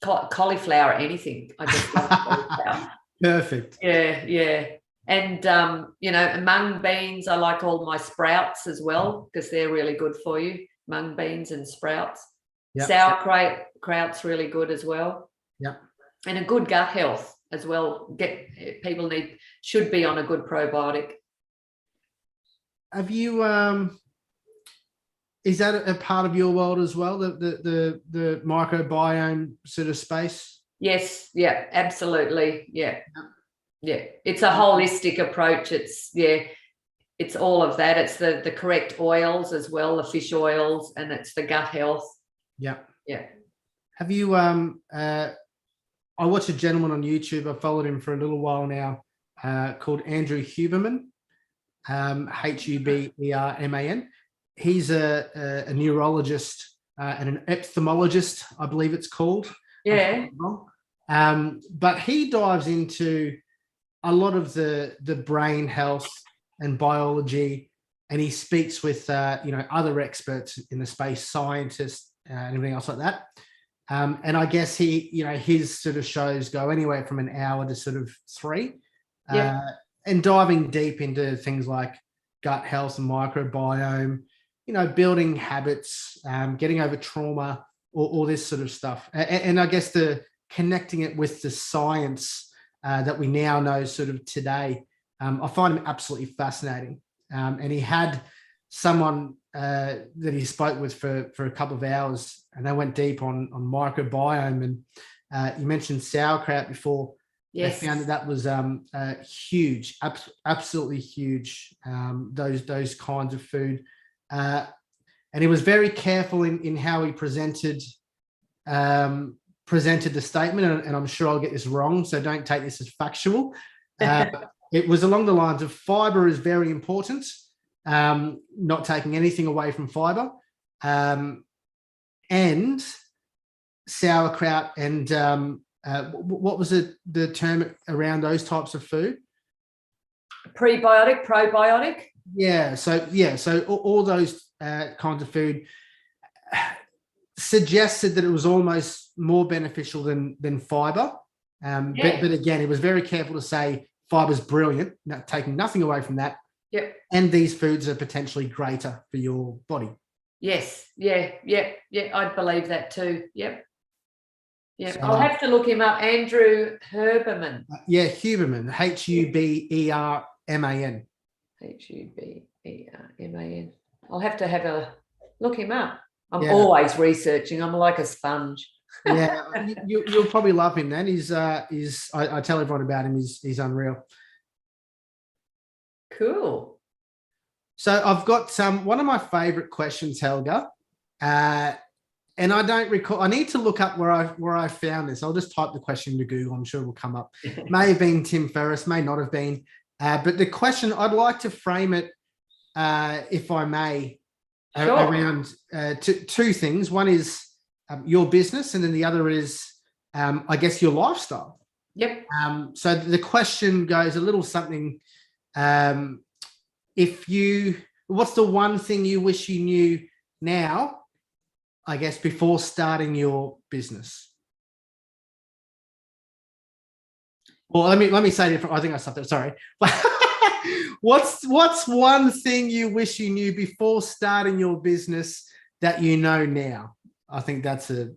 S1: Cauliflower, anything. I just love cauliflower.
S2: Perfect.
S1: Yeah. And, mung beans, I like all my sprouts as well, because they're really good for you. Mung beans and sprouts. Yep. Sauerkraut's really good as well.
S2: Yeah.
S1: And a good gut health as well. People should be on a good probiotic.
S2: Have you, is that a part of your world as well, the microbiome sort of space?
S1: Yes. Yeah, absolutely. Yeah. Yeah, it's a holistic approach. It's all of that. It's the correct oils as well, the fish oils, and it's the gut health.
S2: Yeah. Have you I watch a gentleman on YouTube, I've followed him for a little while now, called Andrew Hubermann, Huberman. He's a neurologist and an ophthalmologist, I believe it's called.
S1: Yeah.
S2: But he dives into a lot of the brain health and biology, and he speaks with other experts in the space, scientists and everything else like that. And I guess his sort of shows go anywhere from an hour to sort of 3, and diving deep into things like gut health and microbiome, building habits, getting over trauma, all this sort of stuff. And I guess connecting it with the science that we now know sort of today. I find him absolutely fascinating. And he had someone that he spoke with for a couple of hours, and they went deep on microbiome. And you mentioned sauerkraut before.
S1: Yes.
S2: They found that was huge, absolutely huge, those kinds of food. And he was very careful in how he presented presented the statement, and I'm sure I'll get this wrong, so don't take this as factual. It was along the lines of fiber is very important, not taking anything away from fiber, and sauerkraut and what was the term around those types of food?
S1: Prebiotic, probiotic.
S2: Yeah. So all those kinds of food suggested that it was almost more beneficial than fiber. But again, it was very careful to say fiber's brilliant, taking nothing away from that.
S1: Yep.
S2: And these foods are potentially greater for your body.
S1: Yes. Yeah. I believe that too. Yep. Yeah,
S2: So,
S1: I'll have to look him up. Andrew Hubermann.
S2: Hubermann, Huberman.
S1: Huberman. I'll have to look him up. I'm always researching. I'm like a sponge.
S2: Yeah, you'll probably love him then. I tell everyone about him. He's unreal.
S1: Cool.
S2: So I've got one of my favorite questions, Helga. And I don't recall. I need to look up where I found this. I'll just type the question into Google. I'm sure it will come up. May have been Tim Ferriss, may not have been. But the question, I'd like to frame it, if I may, around two things. One is your business, and then the other is, I guess, your lifestyle.
S1: Yep.
S2: So the question goes a little something. What's the one thing you wish you knew now, I guess, before starting your business? Well, let me say it different. I think I stopped there. Sorry. What's one thing you wish you knew before starting your business that you know now? I think that's a.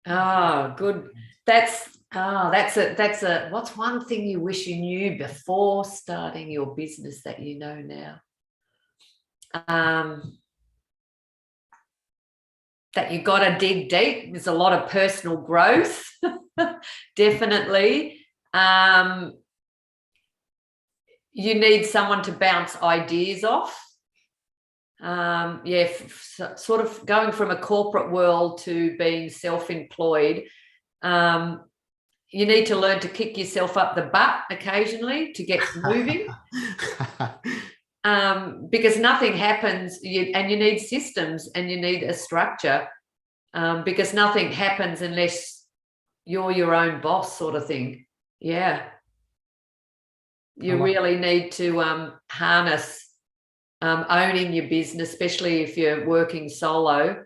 S1: Oh, good. That's a. What's one thing you wish you knew before starting your business that you know now? That you got to dig deep. There's a lot of personal growth, definitely. You need someone to bounce ideas off. Sort of going from a corporate world to being self-employed. You need to learn to kick yourself up the butt occasionally to get moving. Because nothing happens, and you need systems and you need a structure, because nothing happens unless you're your own boss, sort of thing. Yeah. You really need to harness owning your business, especially if you're working solo.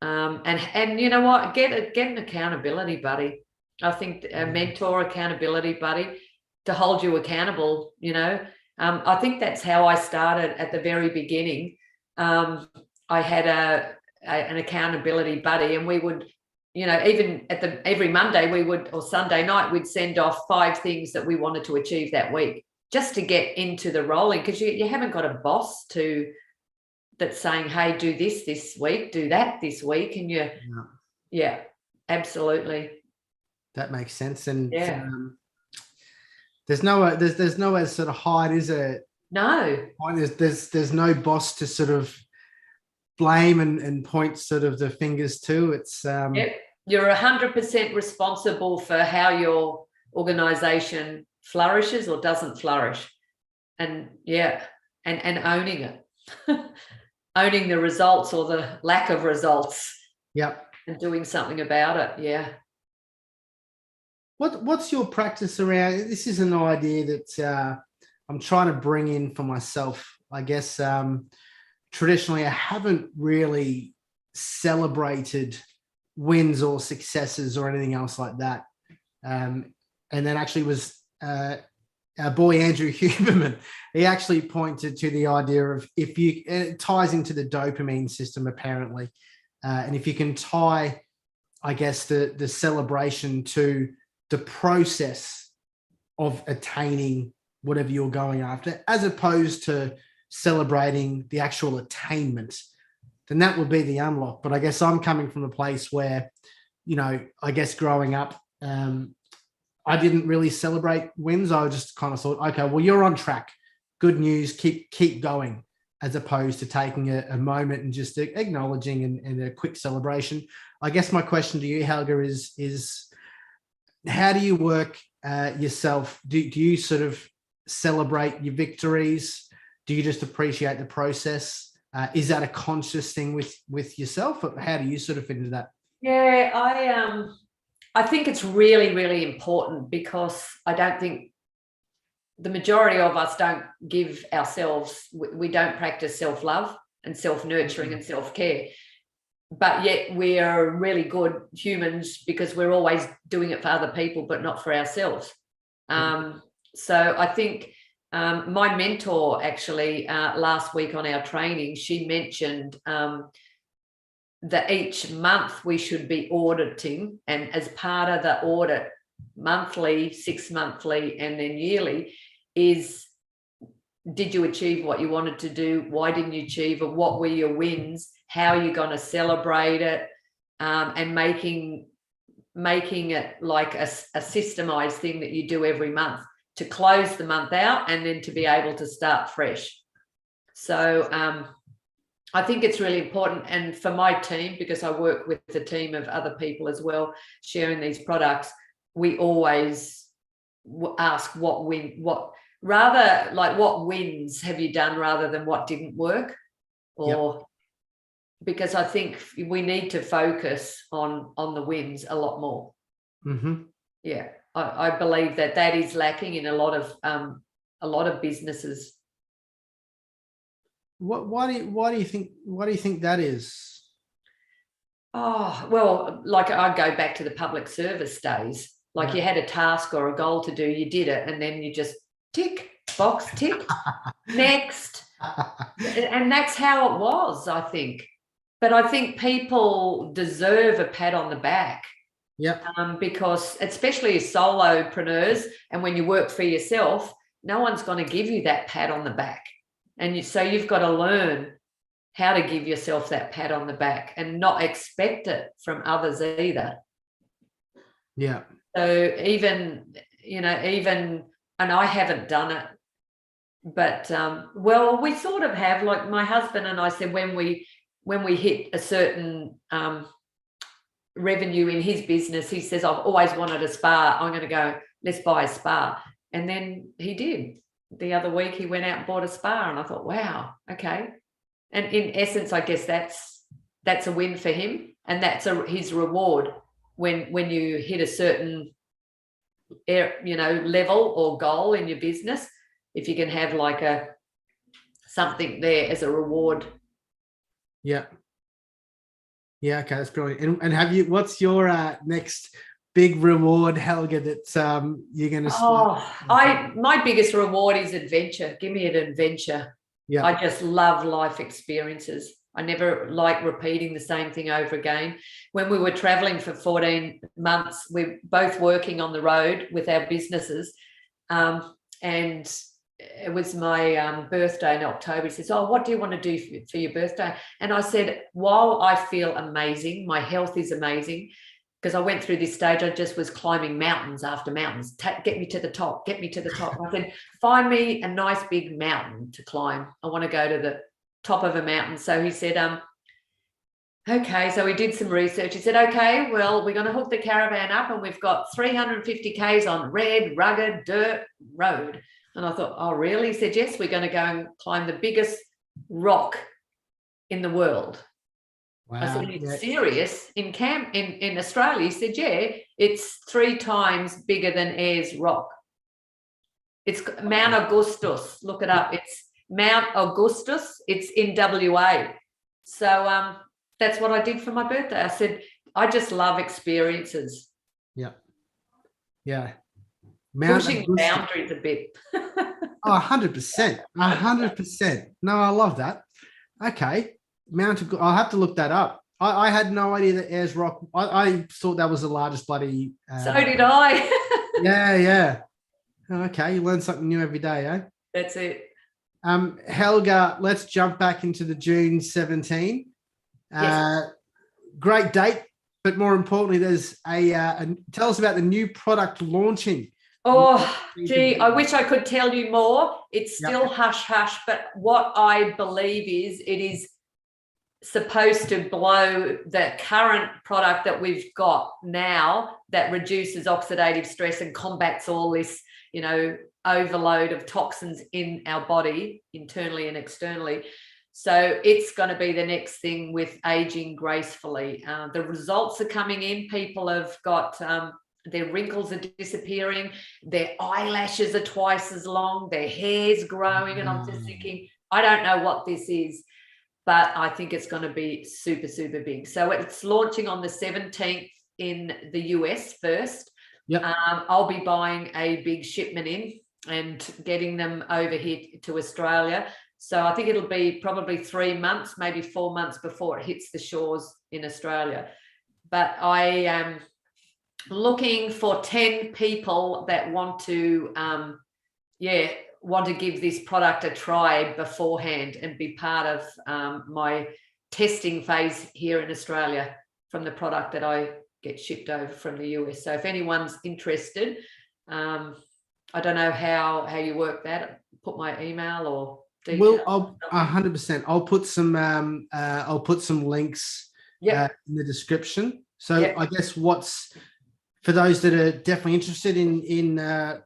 S1: And you know what? Get an accountability buddy. I think a mentor, accountability buddy to hold you accountable, you know. I think that's how I started at the very beginning. I had an accountability buddy, and we would, you know, even every Monday or Sunday night, we'd send off 5 things that we wanted to achieve that week, just to get into the rolling, because you haven't got a boss that's saying, hey, do this week, do that this week, and yeah, absolutely.
S2: That makes sense. And there's nowhere to sort of hide, is there?
S1: No.
S2: There's no boss to sort of blame and point sort of the fingers to. It's
S1: You're 100% responsible for how your organization flourishes or doesn't flourish. And and owning it. Owning the results or the lack of results.
S2: Yep.
S1: And doing something about it. Yeah.
S2: What's your practice around? This is an idea that I'm trying to bring in for myself. I guess traditionally I haven't really celebrated wins or successes or anything else like that. And then actually was our boy Andrew Hubermann. He actually pointed to the idea of it ties into the dopamine system apparently, and if you can tie, I guess, the celebration to the process of attaining whatever you're going after, as opposed to celebrating the actual attainment, then that would be the unlock. But I guess I'm coming from a place where, you know, I guess growing up, I didn't really celebrate wins. I just kind of thought, okay, well, you're on track. Good news. Keep going. as opposed to taking a moment and just acknowledging and a quick celebration. I guess my question to you, Helga, is how do you work yourself? Do you sort of celebrate your victories? Do you just appreciate the process? Is that a conscious thing with yourself? Or how do you sort of fit into that?
S1: Yeah, I think it's really, really important, because I don't think the majority of us don't give ourselves, we don't practice self-love and self-nurturing and self-care, but yet we are really good humans because we're always doing it for other people, but not for ourselves. So I think my mentor actually last week on our training, she mentioned that each month we should be auditing, and as part of the audit, monthly, 6 monthly, and then yearly, is did you achieve what you wanted to do? Why didn't you achieve it? What were your wins? How are you going to celebrate it? And making it like a systemized thing that you do every month to close the month out and then to be able to start fresh. So I think it's really important. And for my team, because I work with a team of other people as well, sharing these products, we always ask what wins have you done rather than what didn't work, or because I think we need to focus on the wins a lot more. Yeah, I believe that is lacking in a lot of businesses.
S2: Why do you think that is?
S1: Oh, well, like I go back to the public service days. Like you had a task or a goal to do, you did it, and then you just tick, box, tick, next. And that's how it was, I think. But I think people deserve a pat on the back. Because especially as solopreneurs, and when you work for yourself, no one's going to give you that pat on the back. And so you've got to learn how to give yourself that pat on the back and not expect it from others either.
S2: Yeah.
S1: So even, and I haven't done it, but, well, we sort of have, like my husband and I said, when we hit a certain revenue in his business, he says, I've always wanted a spa. I'm going to go, let's buy a spa. And then he did. The other week he went out and bought a spa, and I thought, wow, okay. And in essence, I guess that's a win for him, and that's his reward when you hit a certain level or goal in your business. If you can have like something there as a reward.
S2: Yeah, okay, that's brilliant. And what's your next big reward, Helga, that you're going to
S1: my biggest reward is adventure. Give me an adventure.
S2: Yeah.
S1: I just love life experiences. I never like repeating the same thing over again. When we were traveling for 14 months, we're both working on the road with our businesses, and it was my birthday in October. He says, oh, what do you want to do for your birthday? And I said, while I feel amazing, my health is amazing, because I went through this stage, I just was climbing mountains after mountains. Get me to the top, get me to the top. I said, find me a nice big mountain to climb. I want to go to the top of a mountain. So he said, okay. So we did some research. He said, okay, well, we're going to hook the caravan up, and we've got 350 Ks on red, rugged, dirt road. And I thought, oh, really? He said, yes, we're going to go and climb the biggest rock in the world.
S2: Wow.
S1: I said, it's serious? In Australia? He said, yeah, it's 3 times bigger than Ayers Rock. It's Mount Augustus. Look it up. It's Mount Augustus. It's in WA. So that's what I did for my birthday. I said, I just love experiences.
S2: Yeah.
S1: Pushing boundaries a bit.
S2: Oh, 100%. 100%. No, I love that. Okay. I'll have to look that up. I had no idea that Ayers Rock, I thought that was the largest bloody.
S1: So did I.
S2: Yeah. Okay. You learn something new every day, eh?
S1: That's it.
S2: Helga, let's jump back into the June 17.
S1: Yes.
S2: Great date, but more importantly, there's tell us about the new product launching
S1: Oh, gee, I wish I could tell you more. It's
S2: Yep.
S1: still hush hush, but what I believe is it is supposed to blow the current product that we've got now that reduces oxidative stress and combats all this, overload of toxins in our body, internally and externally. So it's going to be the next thing with aging gracefully. The results are coming in. People have got their wrinkles are disappearing, their eyelashes are twice as long, their hair's growing, and I'm just thinking, I don't know what this is, but I think it's going to be super, super big. So it's launching on the 17th in the US first.
S2: Yep.
S1: I'll be buying a big shipment in and getting them over here to Australia. So I think it'll be probably 3 months, maybe 4 months before it hits the shores in Australia. But I am looking for 10 people that want to give this product a try beforehand and be part of my testing phase here in Australia from the product that I get shipped over from the US. So if anyone's interested, I don't know how you work that. Put my email or details.
S2: Well, 100%. I'll put some links in the description. So I guess for those that are definitely interested in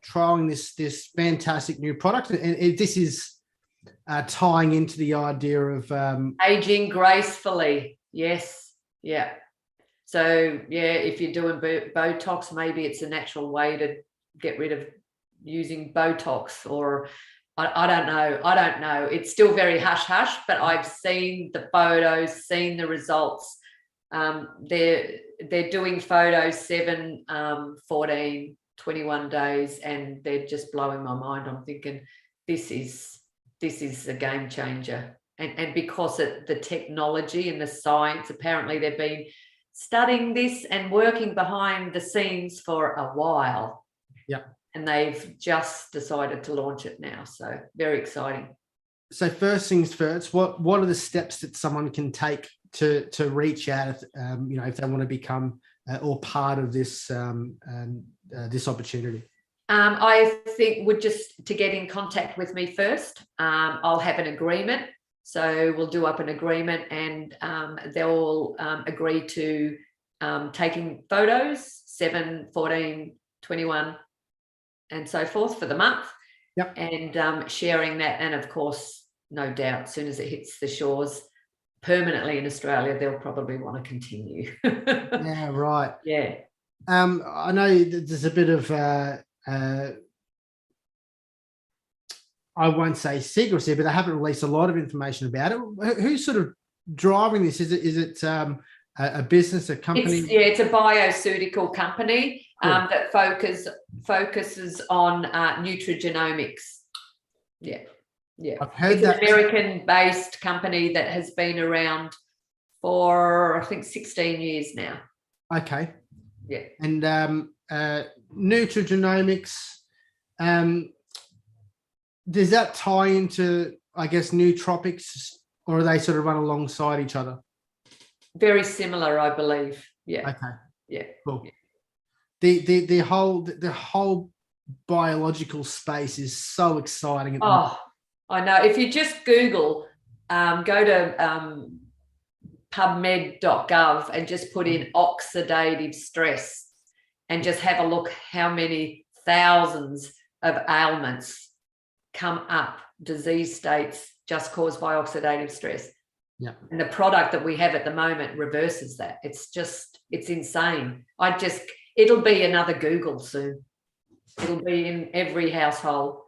S2: trialing this fantastic new product, and this is tying into the idea of
S1: aging gracefully. Yes. Yeah. So if you're doing Botox, maybe it's a natural way to get rid of using Botox, or I don't know. It's still very hush hush, but I've seen the photos, seen the results. They're doing photos 7, 14, 21 days, and they're just blowing my mind. I'm thinking this is a game changer. And because of the technology and the science, apparently they've been studying this and working behind the scenes for a while.
S2: Yeah.
S1: And they've just decided to launch it now. So very exciting.
S2: So first things first, what are the steps that someone can take to reach out, if they want to become or part of this this opportunity?
S1: I think just to get in contact with me first. I'll have an agreement. So we'll do up an agreement, and they'll agree to taking photos 7, 14, 21 and so forth for the month.
S2: Yep.
S1: And sharing that. And of course, no doubt, as soon as it hits the shores permanently in Australia, they'll probably want to continue.
S2: Yeah, right.
S1: Yeah.
S2: I know there's a bit of I won't say secrecy, but they haven't released a lot of information about it. Who's sort of driving this? Is it a business, a company?
S1: It's a bioceutical company that focuses on nutrigenomics. Yeah. I've heard it's an American-based company that has been around for, I think, 16 years now.
S2: Okay.
S1: Yeah.
S2: And nutrigenomics, does that tie into, I guess, nootropics, or are they sort of run alongside each other?
S1: Very similar, I believe. Yeah.
S2: Okay.
S1: Yeah.
S2: Cool. Yeah. The whole biological space is so exciting at the moment.
S1: I know. If you just Google, go to pubmed.gov and just put in oxidative stress and just have a look how many thousands of ailments come up, disease states just caused by oxidative stress.
S2: Yeah.
S1: And the product that we have at the moment reverses that. It's insane. It'll be another Google soon. It'll be in every household.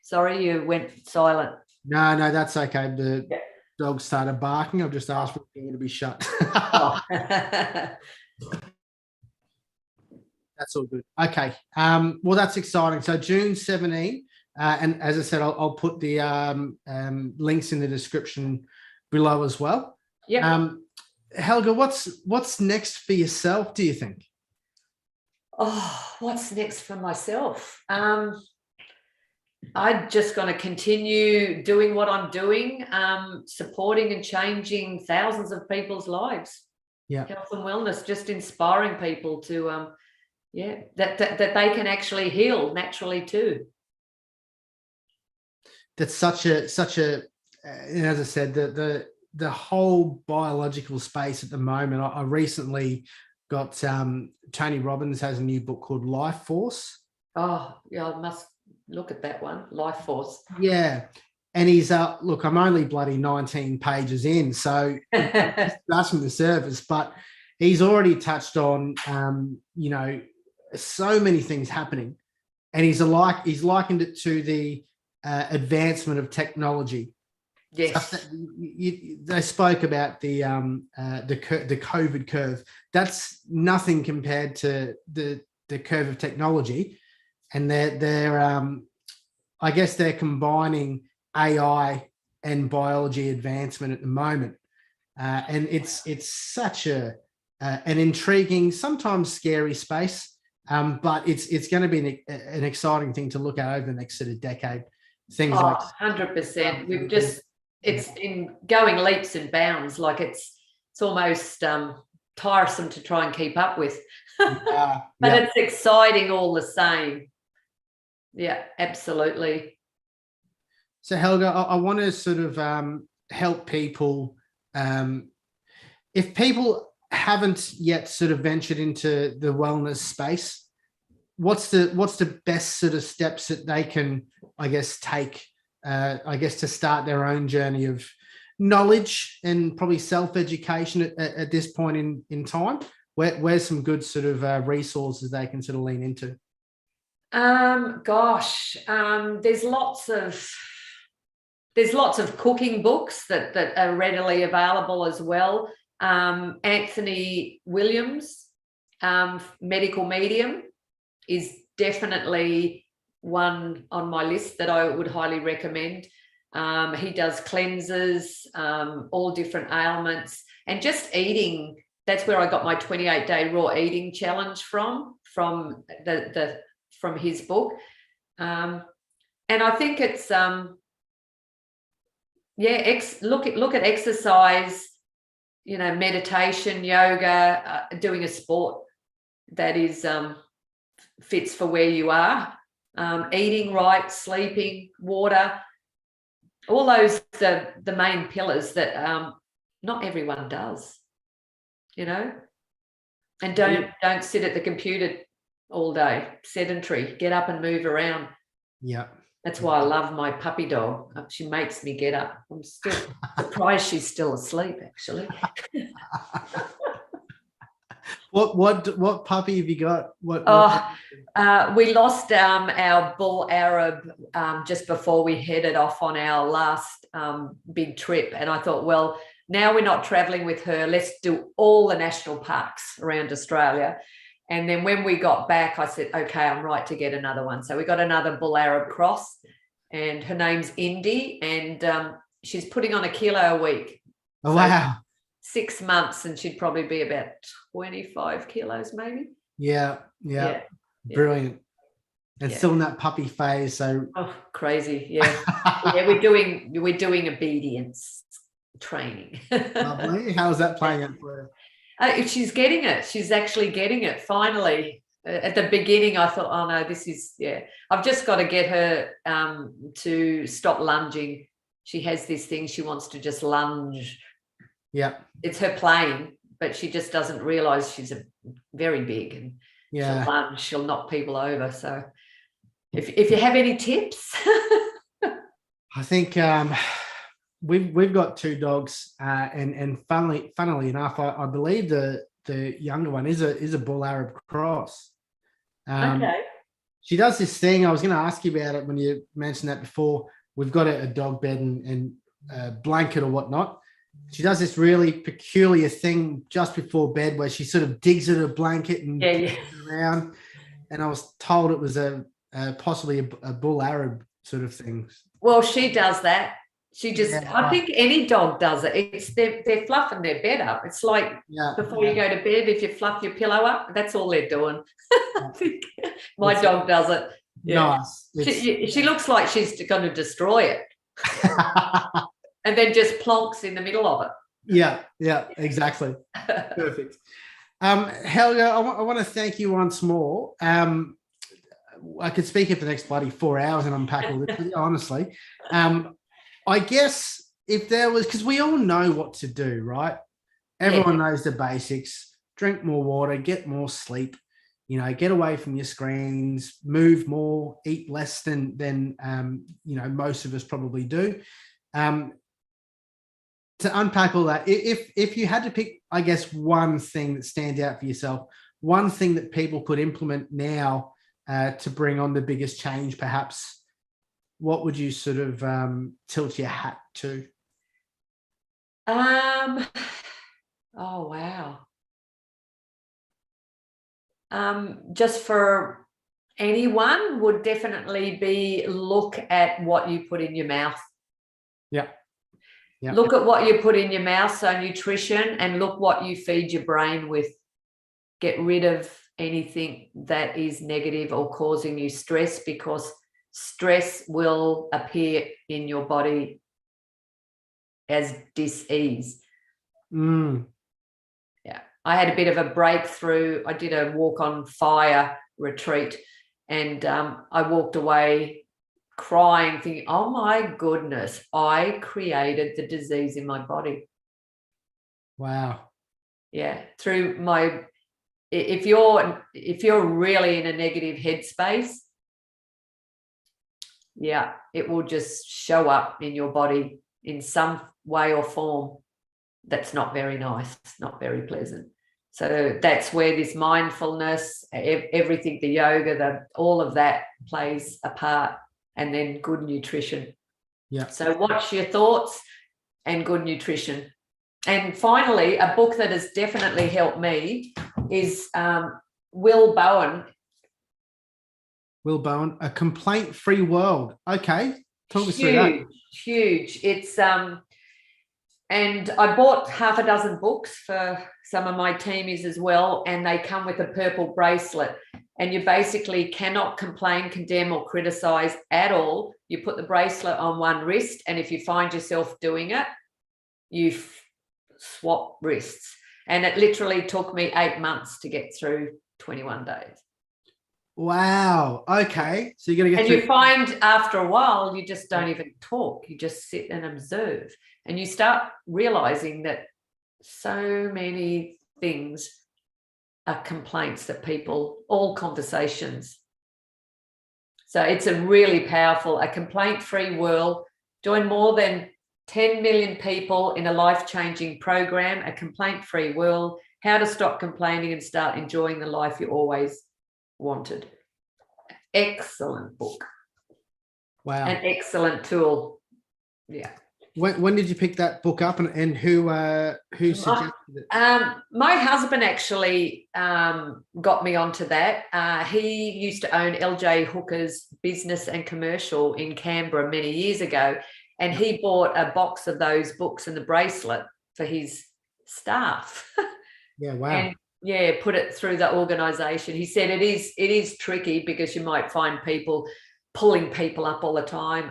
S1: Sorry, you went silent.
S2: No, that's okay. The dog started barking. I've just asked for it to be shut. That's all good. Okay. Well, that's exciting. So June 17, and as I said, I'll put the links in the description below as well.
S1: Yeah.
S2: Helga, what's next for yourself, do you think?
S1: What's next for myself? I'm just going to continue doing what I'm doing, supporting and changing thousands of people's lives.
S2: Yeah.
S1: Health and wellness, just inspiring people to Yeah, that they can actually heal naturally too.
S2: That's such a as I said, the whole biological space at the moment. I recently got Tony Robbins has a new book called Life Force.
S1: Oh yeah, I must look at that one, Life Force.
S2: Yeah. And he's look, I'm only bloody 19 pages in, so scratching the surface, but he's already touched on you know, so many things happening. And he's likened it to the advancement of technology.
S1: Yes.
S2: So they spoke about the COVID curve. That's nothing compared to the curve of technology, and they're I guess they're combining AI and biology advancement at the moment, and it's such an intriguing, sometimes scary space, but it's going to be an exciting thing to look at over the next sort of decade. Things like
S1: 100%. We've just it's in going leaps and bounds. Like it's almost tiresome to try and keep up with, but it's exciting all the same. Yeah, absolutely.
S2: So Helga, I want to sort of help people. If people haven't yet sort of ventured into the wellness space, what's the best sort of steps that they can, I guess, take, I guess, to start their own journey of knowledge and probably self-education at this point in time? Where's some good sort of resources they can sort of lean into?
S1: There's lots of cooking books that are readily available as well. Anthony Williams, Medical Medium, is definitely one on my list that I would highly recommend. He does cleanses, all different ailments, and just eating. That's where I got my 28-day raw eating challenge from his book. And I think it's look at exercise, you know, meditation, yoga, doing a sport that is fits for where you are, eating right, sleeping, water, all those the main pillars that not everyone does, you know. And don't sit at the computer all day, sedentary. Get up and move around.
S2: Yeah.
S1: That's why I love my puppy dog. She makes me get up. I'm still surprised she's still asleep, actually.
S2: What puppy have you got?
S1: We lost our bull Arab just before we headed off on our last big trip, and I thought, well, now we're not traveling with her. Let's do all the national parks around Australia. And then when we got back, I said, okay, I'm right to get another one. So we got another bull Arab cross, and her name's Indy, and she's putting on 1 kilo a week.
S2: Oh, wow.
S1: 6 months, and she'd probably be about 25 kilos maybe.
S2: Yeah. Brilliant. And still in that puppy phase. So
S1: crazy. Yeah. Yeah, we're doing obedience training.
S2: Lovely. How's that playing out for her?
S1: She's getting it. She's actually getting it finally. At the beginning, I thought, oh no, I've just got to get her to stop lunging. She has this thing, she wants to just lunge. Yeah. It's her playing, but she just doesn't realize she's very big, and she'll lunge, she'll knock people over. So if you have any tips.
S2: I think we've got 2 dogs, and funnily enough, I believe the younger one is a bull Arab cross.
S1: Okay.
S2: She does this thing. I was going to ask you about it when you mentioned that before. We've got a dog bed and a blanket or whatnot. She does this really peculiar thing just before bed where she sort of digs at her blanket and moves around. And I was told it was possibly a bull Arab sort of thing.
S1: Well, she does that. She just, I think any dog does it. It's they're fluffing their bed up. It's like before you go to bed, if you fluff your pillow up, that's all they're doing. I think my dog does it. Yeah. Nice. She looks like she's going to destroy it. And then just plonks in the middle of it.
S2: Yeah, exactly. Perfect. Helga, I want to thank you once more. I could speak for the next bloody 4 hours and unpack all this, honestly. I guess if there was, because we all know what to do, right? Everyone knows the basics. Drink more water, get more sleep, get away from your screens, move more, eat less than most of us probably do. To unpack all that, if you had to pick, I guess, one thing that stands out for yourself, one thing that people could implement now to bring on the biggest change, perhaps, what would you sort of tilt your hat to?
S1: Oh, wow. Just for anyone would definitely be look at what you put in your mouth.
S2: Yeah. Yep.
S1: Look at what you put in your mouth, so nutrition, and look what you feed your brain with. Get rid of anything that is negative or causing you stress, because stress will appear in your body as dis-ease. Yeah. I had a bit of a breakthrough. I did a walk on fire retreat, and I walked away crying, thinking, oh my goodness, I created the disease in my body.
S2: Wow.
S1: Yeah. Through my, if you're really in a negative headspace, yeah, it will just show up in your body in some way or form that's not very nice, not very pleasant. So that's where this mindfulness, everything, the yoga, all of that plays a part. And then good nutrition.
S2: Yeah.
S1: So watch your thoughts and good nutrition. And finally, a book that has definitely helped me is Will Bowen.
S2: Will Bowen, A Complaint-Free World. Okay. Talk us through that.
S1: Huge. It's and I bought half a dozen books for some of my teamies as well, and they come with a purple bracelet. And you basically cannot complain, condemn, or criticize at all. You put the bracelet on one wrist, and if you find yourself doing it, you swap wrists. And it literally took me 8 months to get through 21 days.
S2: Wow. Okay. So you're going to get
S1: through. You find after a while, you just don't even talk. You just sit and observe. And you start realizing that so many things are complaints that people, all conversations. So it's a really powerful, a complaint-free world. Join more than 10 million people in a life-changing program, a complaint-free world, how to stop complaining and start enjoying the life you always wanted. Excellent book.
S2: Wow.
S1: An excellent tool. Yeah.
S2: When did you pick that book up, and who suggested it?
S1: My husband actually got me onto that. He used to own LJ Hooker's Business and Commercial in Canberra many years ago, and he bought a box of those books and the bracelet for his staff.
S2: Yeah, wow.
S1: And yeah, put it through the organisation. He said it is tricky because you might find people pulling people up all the time,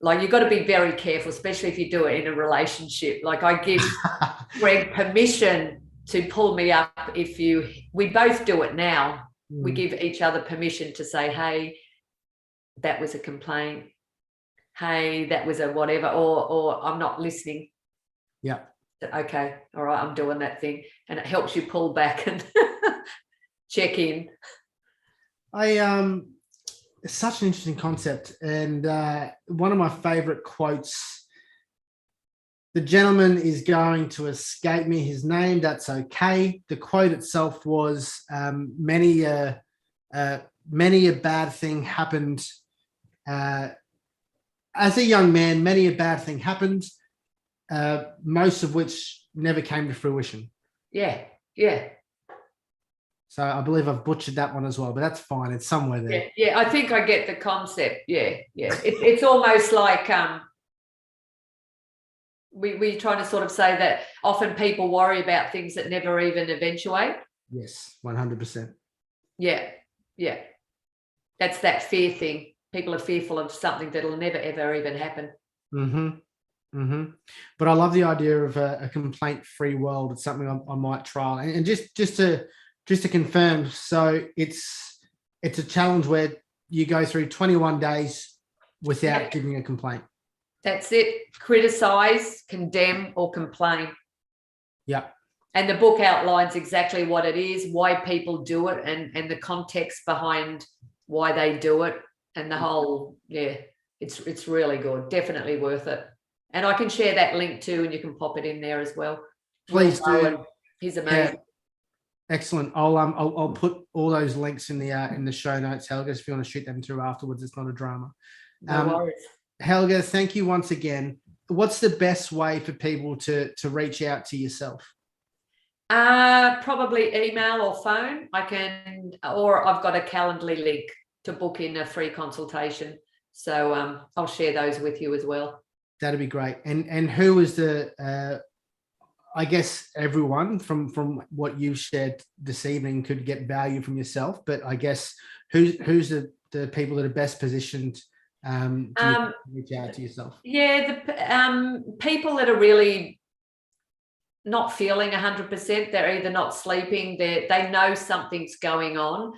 S1: Like, you've got to be very careful, especially if you do it in a relationship. Like, I give Greg permission to pull me up we both do it now. We give each other permission to say, hey, that was a complaint. Hey, that was a whatever, or I'm not listening.
S2: Yeah.
S1: Okay, all right, I'm doing that thing. And it helps you pull back and check in.
S2: It's such an interesting concept, and one of my favorite quotes, the gentleman is going to escape me his name, that's okay. The quote itself was, many a bad thing happened. As a young man, many a bad thing happened, most of which never came to fruition.
S1: Yeah.
S2: So I believe I've butchered that one as well, but that's fine. It's somewhere there.
S1: Yeah, I think I get the concept. Yeah. It's almost like we trying to sort of say that often people worry about things that never even eventuate.
S2: Yes, 100%.
S1: Yeah. That's that fear thing. People are fearful of something that'll never, ever even happen.
S2: Mm-hmm. Mm-hmm. But I love the idea of a complaint-free world. It's something I might trial. And just to confirm, so it's a challenge where you go through 21 days without giving a complaint.
S1: That's it. Criticize, condemn, or complain.
S2: Yeah.
S1: And the book outlines exactly what it is, why people do it, and the context behind why they do it, and the whole, it's really good. Definitely worth it. And I can share that link too, and you can pop it in there as well.
S2: Please do.
S1: He's amazing.
S2: Yeah. Excellent. I'll put all those links in the show notes, Helga. If you want to shoot them through afterwards, it's not a drama.
S1: No worries.
S2: Helga, thank you once again. What's the best way for people to reach out to yourself?
S1: Probably email or phone. Or I've got a Calendly link to book in a free consultation. So I'll share those with you as well.
S2: That'd be great. And who is the I guess everyone from what you've shared this evening could get value from yourself, but I guess who's the people that are best positioned to reach out to yourself? Yeah,
S1: the people that are really not feeling 100%, they're either not sleeping, they know something's going on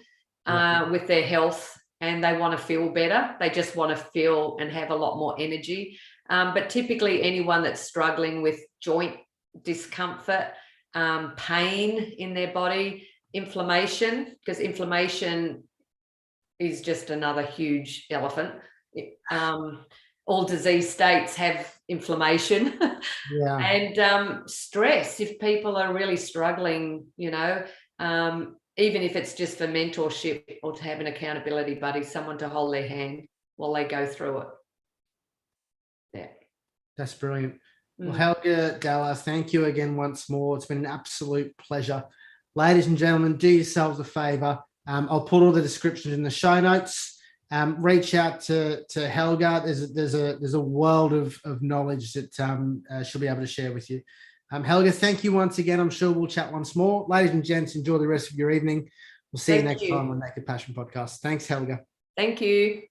S1: with their health, and they want to feel better. They just want to feel and have a lot more energy. But typically anyone that's struggling with joint discomfort, pain in their body, inflammation, because inflammation is just another huge elephant. All disease states have inflammation. And stress. If people are really struggling, even if it's just for mentorship or to have an accountability buddy, someone to hold their hand while they go through it. Yeah.
S2: That's brilliant. Well, Helga Dalla, thank you again once more. It's been an absolute pleasure. Ladies and gentlemen, do yourselves a favor. I'll put all the descriptions in the show notes. Reach out to Helga. There's a world of knowledge that she'll be able to share with you. Helga, thank you once again. I'm sure we'll chat once more. Ladies and gents, enjoy the rest of your evening. We'll see you next time on Naked Passion Podcast. Thanks, Helga.
S1: Thank you.